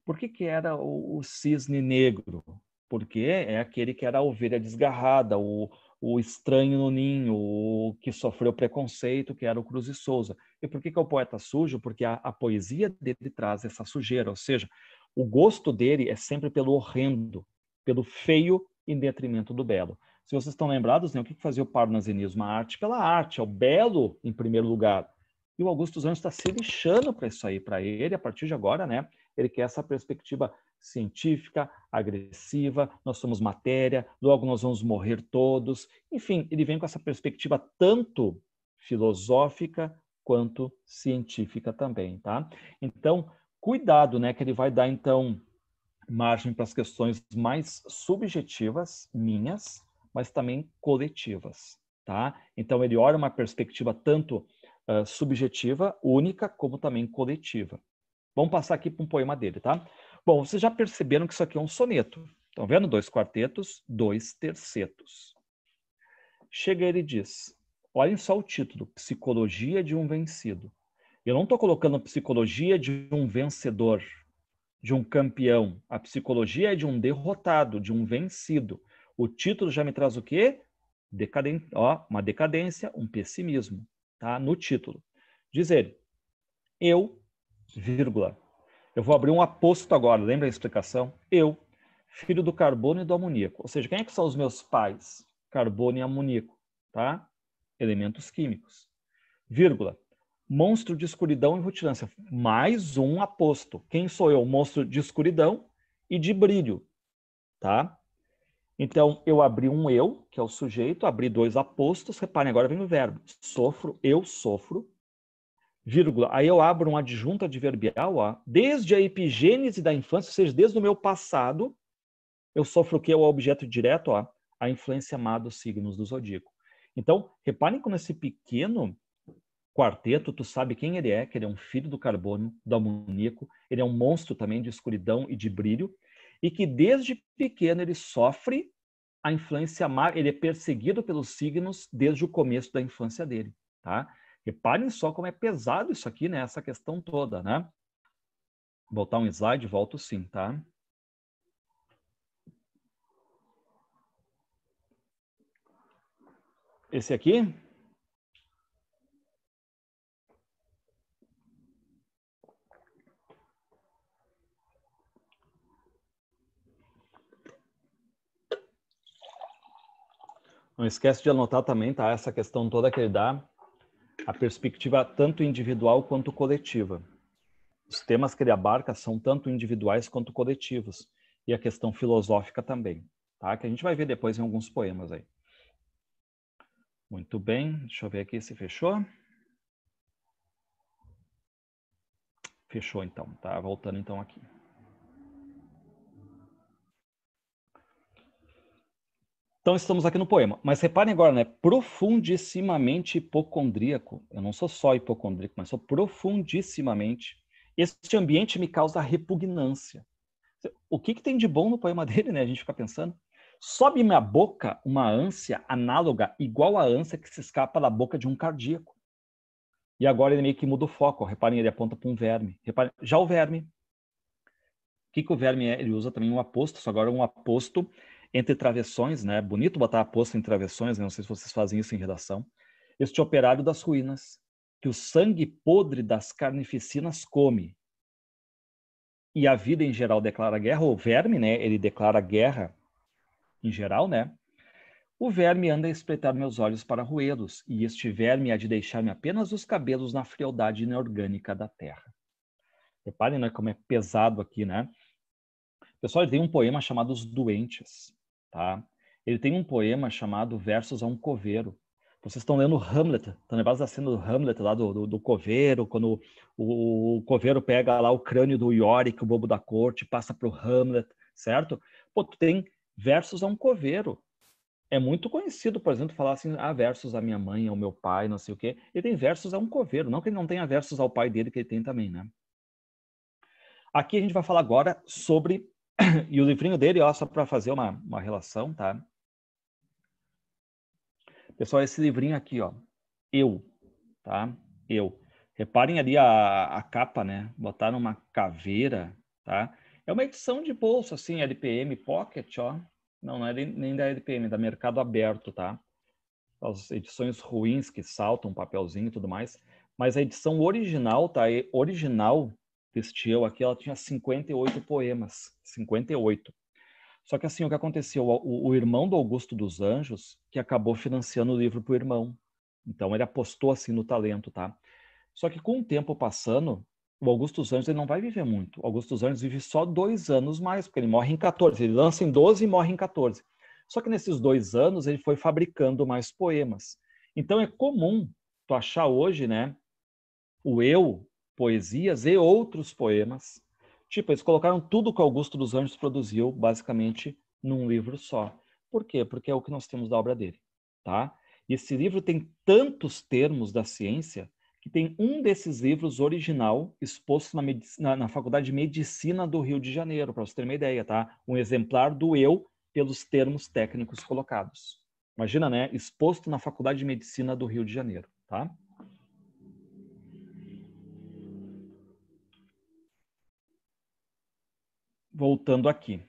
Por que era o cisne negro? Porque é aquele que era a ovelha desgarrada, o estranho no ninho, o que sofreu preconceito, que era o Cruz e Souza. E por que é o poeta sujo? Porque a poesia dele traz essa sujeira, ou seja, o gosto dele é sempre pelo horrendo, pelo feio em detrimento do belo. Se vocês estão lembrados, né, o que fazia o parnasianismo? A arte pela arte, é o belo em primeiro lugar. E o Augusto dos Anjos está se lixando para isso aí, para ele, a partir de agora, né? Ele quer essa perspectiva científica, agressiva, nós somos matéria, logo nós vamos morrer todos. Enfim, ele vem com essa perspectiva tanto filosófica quanto científica também, tá? Então, cuidado, né, que ele vai dar, então, margem para as questões mais subjetivas, minhas, mas também coletivas, tá? Então, ele olha uma perspectiva tanto subjetiva, única, como também coletiva. Vamos passar aqui para um poema dele, tá? Bom, vocês já perceberam que isso aqui é um soneto. Estão vendo? 2 quartetos, 2 tercetos. Chega ele e diz, olhem só o título, Psicologia de um Vencido. Eu não estou colocando psicologia de um vencedor, de um campeão. A psicologia é de um derrotado, de um vencido. O título já me traz o quê? Uma decadência, um pessimismo, tá? No título. Diz ele, eu, vírgula, eu vou abrir um aposto agora, lembra a explicação? Eu, filho do carbono e do amoníaco. Ou seja, quem é que são os meus pais? Carbono e amoníaco, tá? Elementos químicos. Vírgula. Monstro de escuridão e rutilância. Mais um aposto. Quem sou eu? Monstro de escuridão e de brilho, tá? Então, eu abri um eu, que é o sujeito, abri 2 apostos. Reparem, agora vem o verbo. Sofro, eu sofro. vírgula, aí eu abro um adjunto adverbial, ó, desde a epigênese da infância, ou seja, desde o meu passado, eu sofro o que é o objeto direto, ó, a influência má dos signos do zodíaco. Então, reparem como esse pequeno quarteto, tu sabe quem ele é, que ele é um filho do carbono, do amoníaco, ele é um monstro também de escuridão e de brilho, e que desde pequeno ele sofre a influência má, ele é perseguido pelos signos desde o começo da infância dele, tá? Reparem só como é pesado isso aqui, né? Essa questão toda, né? Vou botar um slide, volto sim, tá? Esse aqui? Não esquece de anotar também, tá? Essa questão toda que ele dá, a perspectiva tanto individual quanto coletiva. Os temas que ele abarca são tanto individuais quanto coletivos. E a questão filosófica também, tá? Que a gente vai ver depois em alguns poemas aí. Muito bem, deixa eu ver aqui se fechou. Fechou então, tá? Voltando então aqui. Então estamos aqui no poema. Mas reparem agora, né? Profundissimamente hipocondríaco. Eu não sou só hipocondríaco, mas sou profundissimamente. Este ambiente me causa repugnância. O que tem de bom no poema dele, né? A gente fica pensando. Sobe minha boca uma ânsia análoga, igual à ânsia que se escapa da boca de um cardíaco. E agora ele meio que muda o foco. Ó. Reparem, ele aponta para um verme. Reparem, já o verme. O que o verme é? Ele usa também um aposto, só agora um aposto entre travessões, né? Bonito botar aposto em travessões, né? Não sei se vocês fazem isso em redação. Este operário das ruínas, que o sangue podre das carnificinas come. E a vida em geral declara guerra, o verme, né? Ele declara guerra em geral, né? O verme anda a espreitar meus olhos para roê-los, e este verme há de deixar-me apenas os cabelos na frialdade inorgânica da terra. Reparem, né, como é pesado aqui, né? Pessoal, ele tem um poema chamado Os Doentes, tá? Ele tem um poema chamado Versos a um Coveiro. Vocês estão lendo Hamlet, estão lembrados da cena do Hamlet lá do coveiro, quando o coveiro pega lá o crânio do Yorick, o bobo da corte, passa para o Hamlet, certo? Pô, tu tem Versos a um Coveiro. É muito conhecido, por exemplo, falar assim, versos à minha mãe, ao meu pai, não sei o quê. Ele tem versos a um coveiro, não que ele não tenha versos ao pai dele, que ele tem também, né? Aqui a gente vai falar agora sobre, e o livrinho dele, ó, só para fazer uma relação, tá? Pessoal, esse livrinho aqui, ó, Eu, tá? Eu. Reparem ali a capa, né? Botaram uma caveira, tá? É uma edição de bolsa, assim, LPM Pocket, ó. Não é nem da LPM, é da Mercado Aberto, tá? As edições ruins que saltam papelzinho e tudo mais, mas a edição original, tá? Original deste Eu aqui, ela tinha 58 poemas, 58. Só que assim, o que aconteceu? O irmão do Augusto dos Anjos, que acabou financiando o livro para o irmão. Então ele apostou assim no talento, tá? Só que com o tempo passando, o Augusto dos Anjos ele não vai viver muito. O Augusto dos Anjos vive só 2 anos mais, porque ele morre em 14. Ele lança em 12 e morre em 14. Só que nesses 2 anos ele foi fabricando mais poemas. Então é comum tu achar hoje, né, o Eu, poesias e outros poemas. Tipo, eles colocaram tudo que Augusto dos Anjos produziu, basicamente, num livro só. Por quê? Porque é o que nós temos da obra dele, tá? E esse livro tem tantos termos da ciência que tem um desses livros original exposto na Faculdade de Medicina do Rio de Janeiro, para você ter uma ideia, tá? Um exemplar do Eu pelos termos técnicos colocados. Imagina, né? Exposto na Faculdade de Medicina do Rio de Janeiro, tá? Voltando aqui.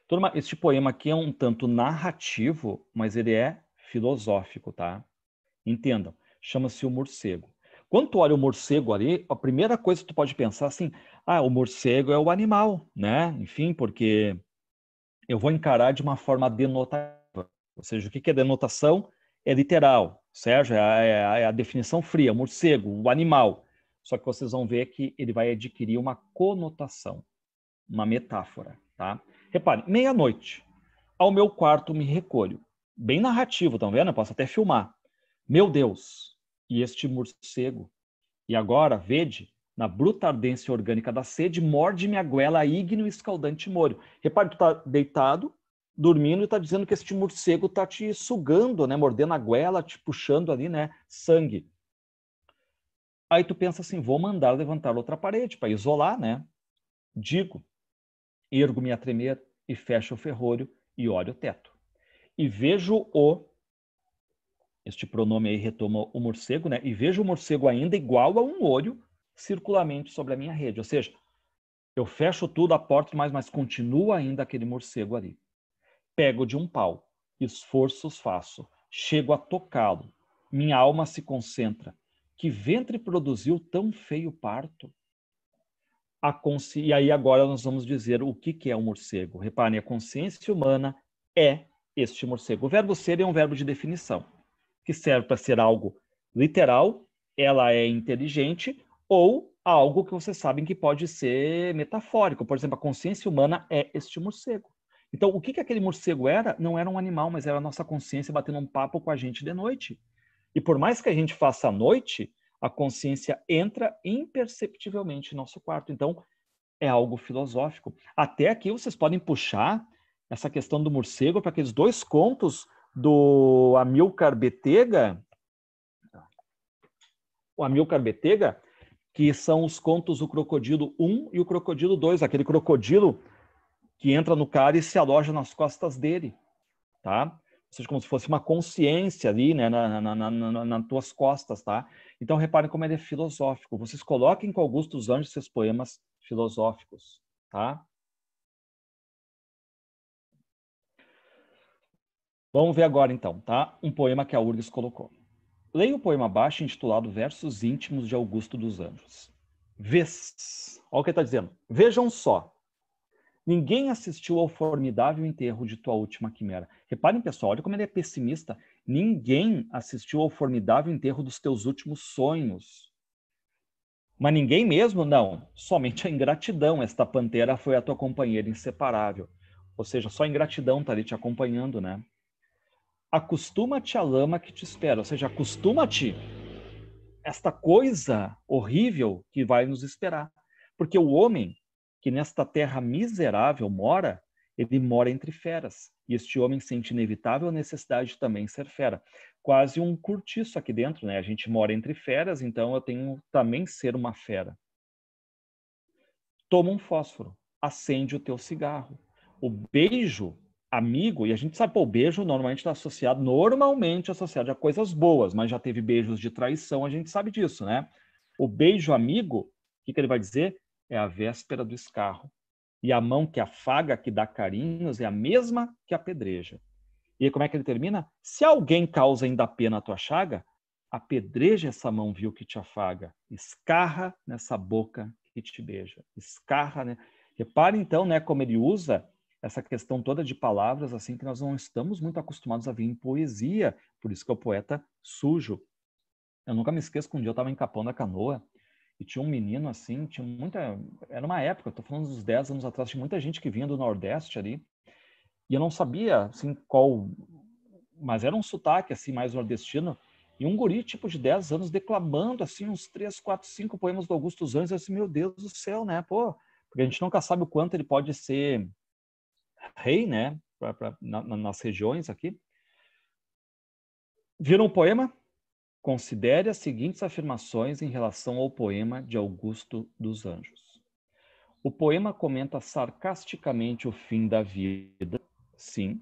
Turma, este poema aqui é um tanto narrativo, mas ele é filosófico, tá? Entendam, chama-se O Morcego. Quando tu olha o morcego ali, a primeira coisa que tu pode pensar assim, o morcego é o animal, né? Enfim, porque eu vou encarar de uma forma denotativa. Ou seja, o que é denotação? É literal, Sérgio, é a definição fria, morcego, o animal. Só que vocês vão ver que ele vai adquirir uma conotação, uma metáfora, tá? Repare, meia-noite, ao meu quarto me recolho. Bem narrativo, estão vendo? Eu posso até filmar. Meu Deus, e este morcego E agora, vede, na bruta ardência orgânica da sede, morde-me a goela ígneo e escaldante molho. Repare, tu tá deitado, dormindo, e tá dizendo que este morcego tá te sugando, né? Mordendo a goela, te puxando ali, né? Sangue. Aí tu pensa assim, vou mandar levantar outra parede para isolar, né? Digo, ergo-me a tremer e fecho o ferrolho e olho o teto. E vejo este pronome aí retoma o morcego, né? E vejo o morcego ainda igual a um olho circularmente sobre a minha rede. Ou seja, eu fecho tudo, a porta, mas continua ainda aquele morcego ali. Pego de um pau, esforços faço, chego a tocá-lo. Minha alma se concentra. Que ventre produziu tão feio parto? E aí agora nós vamos dizer o que é um morcego. Reparem, a consciência humana é este morcego. O verbo ser é um verbo de definição, que serve para ser algo literal, ela é inteligente, ou algo que vocês sabem que pode ser metafórico. Por exemplo, a consciência humana é este morcego. Então, o que aquele morcego era? Não era um animal, mas era a nossa consciência batendo um papo com a gente de noite. E por mais que a gente faça à noite, a consciência entra imperceptivelmente em nosso quarto. Então, é algo filosófico. Até aqui vocês podem puxar essa questão do morcego para aqueles dois contos do Amilcar Betega, que são os contos O Crocodilo 1 e O Crocodilo 2, aquele crocodilo que entra no cara e se aloja nas costas dele, tá? Ou seja, como se fosse uma consciência ali, né, nas tuas costas, tá? Então, reparem como ele é filosófico. Vocês coloquem com Augusto dos Anjos seus poemas filosóficos, tá? Vamos ver agora, então, tá? Um poema que a URGS colocou. Leia o poema abaixo, intitulado Versos Íntimos de Augusto dos Anjos. Vês. Olha o que ele está dizendo. Vejam só. Ninguém assistiu ao formidável enterro de tua última quimera. Reparem, pessoal, olha como ele é pessimista. Ninguém assistiu ao formidável enterro dos teus últimos sonhos. Mas ninguém mesmo? Não. Somente a ingratidão. Esta pantera foi a tua companheira inseparável. Ou seja, só a ingratidão está ali te acompanhando, né? Acostuma-te à lama que te espera. Ou seja, acostuma-te esta coisa horrível que vai nos esperar. Porque o homem que nesta terra miserável mora, ele mora entre feras. E este homem sente inevitável a necessidade de também ser fera. Quase um curtiço aqui dentro, né? A gente mora entre feras, então eu tenho também ser uma fera. Toma um fósforo, acende o teu cigarro. O beijo amigo, e a gente sabe, pô, o beijo normalmente está associado a coisas boas, mas já teve beijos de traição, a gente sabe disso, né? O beijo amigo, o que ele vai dizer? É a véspera do escarro. E a mão que afaga, que dá carinhos, é a mesma que apedreja. E aí, como é que ele termina? Se alguém causa ainda pena a tua chaga, apedreja essa mão vil que te afaga, escarra nessa boca que te beija. Escarra, né? Repare então, né, como ele usa essa questão toda de palavras assim que nós não estamos muito acostumados a ver em poesia, por isso que é o poeta sujo. Eu nunca me esqueço que um dia eu estava em Capão da Canoa e tinha um menino assim, tinha muita... Era uma época, eu estou falando dos 10 anos atrás, tinha muita gente que vinha do Nordeste ali, e eu não sabia, assim, qual... Mas era um sotaque, assim, mais nordestino, e um guri, tipo, de 10 anos, declamando, assim, uns 3, 4, 5 poemas do Augusto dos Anjos, eu assim, meu Deus do céu, né, pô, porque a gente nunca sabe o quanto ele pode ser rei, né, nas regiões aqui. Viram o poema? Considere as seguintes afirmações em relação ao poema de Augusto dos Anjos. O poema comenta sarcasticamente o fim da vida, sim,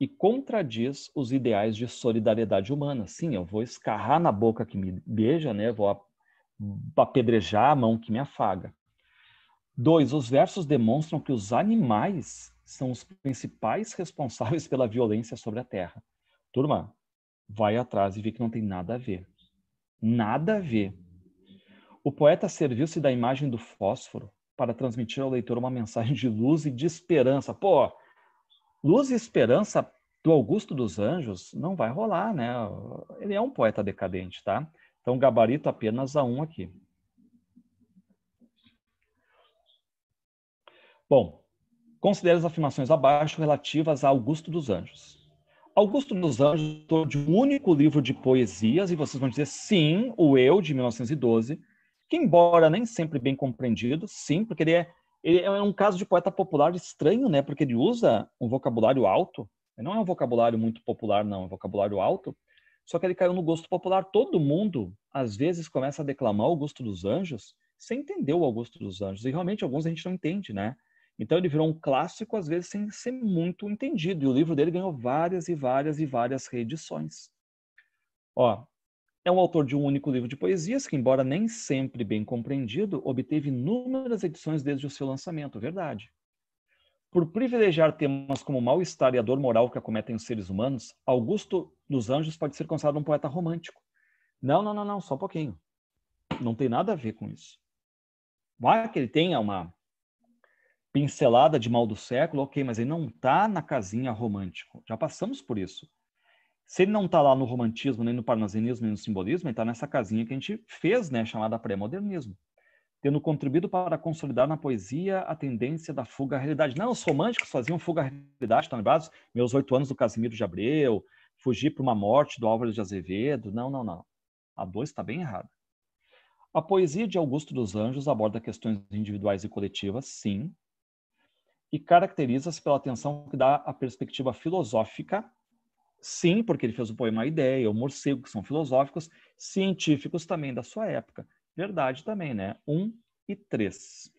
e contradiz os ideais de solidariedade humana. Sim, eu vou escarrar na boca que me beija, né? Vou apedrejar a mão que me afaga. 2. Os versos demonstram que os animais são os principais responsáveis pela violência sobre a Terra. Turma, vai atrás e vê que não tem nada a ver. Nada a ver. O poeta serviu-se da imagem do fósforo para transmitir ao leitor uma mensagem de luz e de esperança. Pô, luz e esperança do Augusto dos Anjos não vai rolar, né? Ele é um poeta decadente, tá? Então, gabarito apenas A1 aqui. Bom, considere as afirmações abaixo relativas a Augusto dos Anjos. Augusto dos Anjos é de um único livro de poesias, e vocês vão dizer sim, o Eu, de 1912, que embora nem sempre bem compreendido, sim, porque ele é um caso de poeta popular estranho, né? Porque ele usa um vocabulário alto, não é um vocabulário muito popular, não, é um vocabulário alto, só que ele caiu no gosto popular. Todo mundo, às vezes, começa a declamar o Augusto dos Anjos sem entender o Augusto dos Anjos, e realmente alguns a gente não entende, né? Então ele virou um clássico, às vezes, sem ser muito entendido, e o livro dele ganhou várias e várias e várias reedições. Ó, é um autor de um único livro de poesias que, embora nem sempre bem compreendido, obteve inúmeras edições desde o seu lançamento, verdade. Por privilegiar temas como o mal-estar e a dor moral que acometem os seres humanos, Augusto dos Anjos pode ser considerado um poeta romântico. Não, só um pouquinho. Não tem nada a ver com isso. Vai que ele tenha uma pincelada de mal do século, ok, mas ele não está na casinha romântico. Já passamos por isso. Se ele não está lá no romantismo, nem no parnasianismo, nem no simbolismo, ele está nessa casinha que a gente fez, né, chamada pré-modernismo, tendo contribuído para consolidar na poesia a tendência da fuga à realidade. Não, os românticos faziam fuga à realidade, estão lembrados? Meus 8 anos do Casimiro de Abreu, fugir para uma morte do Álvares de Azevedo. Não. A 2 está bem errada. A poesia de Augusto dos Anjos aborda questões individuais e coletivas, sim, e caracteriza-se pela atenção que dá à perspectiva filosófica. Sim, porque ele fez o poema A Ideia, o Morcego, que são filosóficos, científicos também da sua época. Verdade também, né? 1 e 3.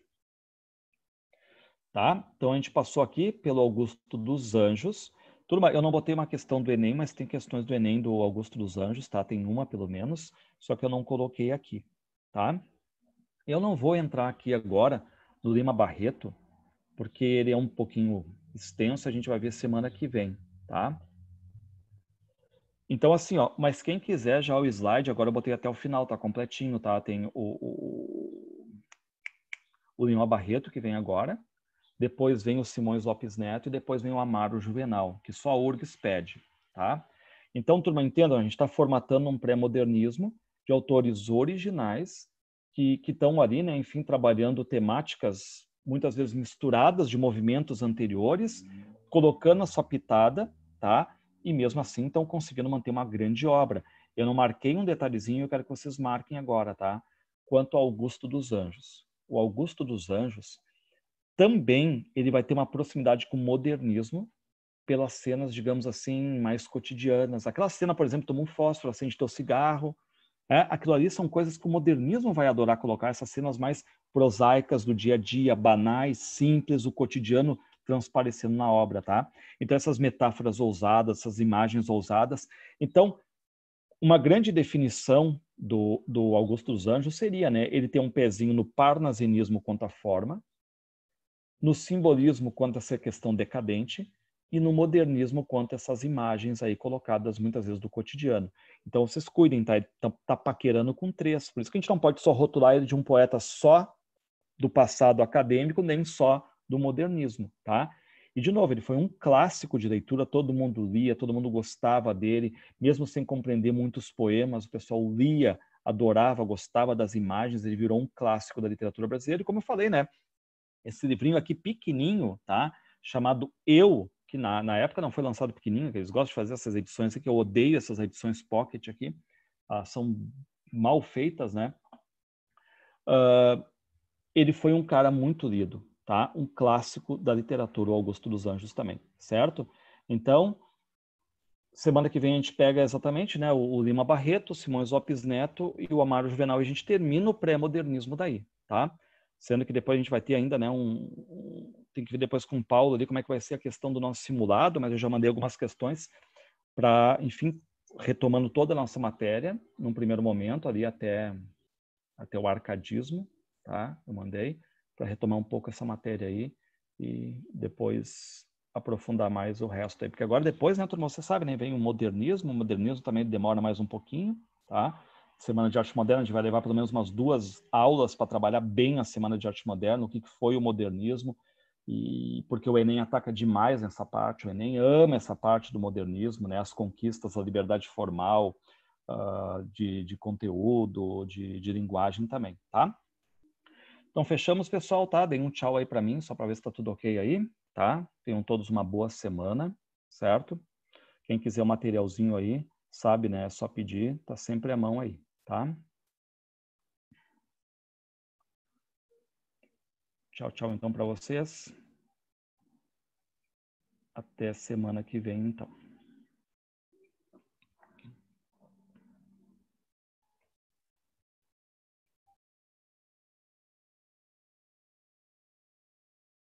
Tá? Então a gente passou aqui pelo Augusto dos Anjos. Turma, eu não botei uma questão do Enem, mas tem questões do Enem do Augusto dos Anjos, tá? Tem uma pelo menos, só que eu não coloquei aqui, tá? Eu não vou entrar aqui agora no Lima Barreto, porque ele é um pouquinho extenso, a gente vai ver semana que vem, tá? Então, assim, ó, mas quem quiser já o slide, agora eu botei até o final, tá completinho, tá? Tem o Lima Barreto, que vem agora, depois vem o Simões Lopes Neto e depois vem o Amaro Juvenal, que só a URGS pede, tá? Então, turma, entendam, a gente está formatando um pré-modernismo de autores originais que estão ali, né, enfim, trabalhando temáticas muitas vezes misturadas de movimentos anteriores, colocando a sua pitada, tá? E mesmo assim estão conseguindo manter uma grande obra. Eu não marquei um detalhezinho, eu quero que vocês marquem agora, tá? Quanto ao Augusto dos Anjos. O Augusto dos Anjos também ele vai ter uma proximidade com o modernismo pelas cenas, digamos assim, mais cotidianas. Aquela cena, por exemplo, toma um fósforo, acende teu cigarro. Aquilo ali são coisas que o modernismo vai adorar colocar, essas cenas mais prosaicas do dia a dia, banais, simples, o cotidiano transparecendo na obra, tá? Então, essas metáforas ousadas, essas imagens ousadas. Então, uma grande definição do Augusto dos Anjos seria, né, ele ter um pezinho no parnasianismo quanto à forma, no simbolismo quanto a essa questão decadente e no modernismo quanto a essas imagens aí colocadas muitas vezes do cotidiano. Então vocês cuidem, tá? Ele tá paquerando com 3. Por isso que a gente não pode só rotular ele de um poeta só do passado acadêmico, nem só do modernismo, tá? E, de novo, ele foi um clássico de leitura, todo mundo lia, todo mundo gostava dele, mesmo sem compreender muitos poemas, o pessoal lia, adorava, gostava das imagens, ele virou um clássico da literatura brasileira. E como eu falei, né? Esse livrinho aqui pequenininho, tá? Chamado Eu, que na época não foi lançado pequenininho, que eles gostam de fazer essas edições aqui, eu odeio essas edições pocket aqui, são mal feitas, né? Ele foi um cara muito lido, tá? Um clássico da literatura, o Augusto dos Anjos também, certo? Então, semana que vem a gente pega exatamente, né, o Lima Barreto, o Simões Lopes Neto e o Amaro Juvenal, e a gente termina o pré-modernismo daí, tá? Sendo que depois a gente vai ter ainda, né, tem que ver depois com o Paulo ali como é que vai ser a questão do nosso simulado, mas eu já mandei algumas questões para, enfim, retomando toda a nossa matéria, num primeiro momento, ali até o arcadismo, tá? Eu mandei para retomar um pouco essa matéria aí e depois aprofundar mais o resto aí. Porque agora depois, né, turma, você sabe, né, vem o modernismo também demora mais um pouquinho, tá? Semana de Arte Moderna, a gente vai levar pelo menos umas 2 aulas para trabalhar bem a Semana de Arte Moderna, o que foi o modernismo, e porque o Enem ataca demais nessa parte, o Enem ama essa parte do modernismo, né, as conquistas, a liberdade formal, de conteúdo, de linguagem também, tá? Então, fechamos, pessoal, tá? Deem um tchau aí para mim, só para ver se tá tudo ok aí, tá? Tenham todos uma boa semana, certo? Quem quiser o materialzinho aí, sabe, né? É só pedir, tá sempre à mão aí, tá? Tchau, tchau, então, para vocês. Até semana que vem, então.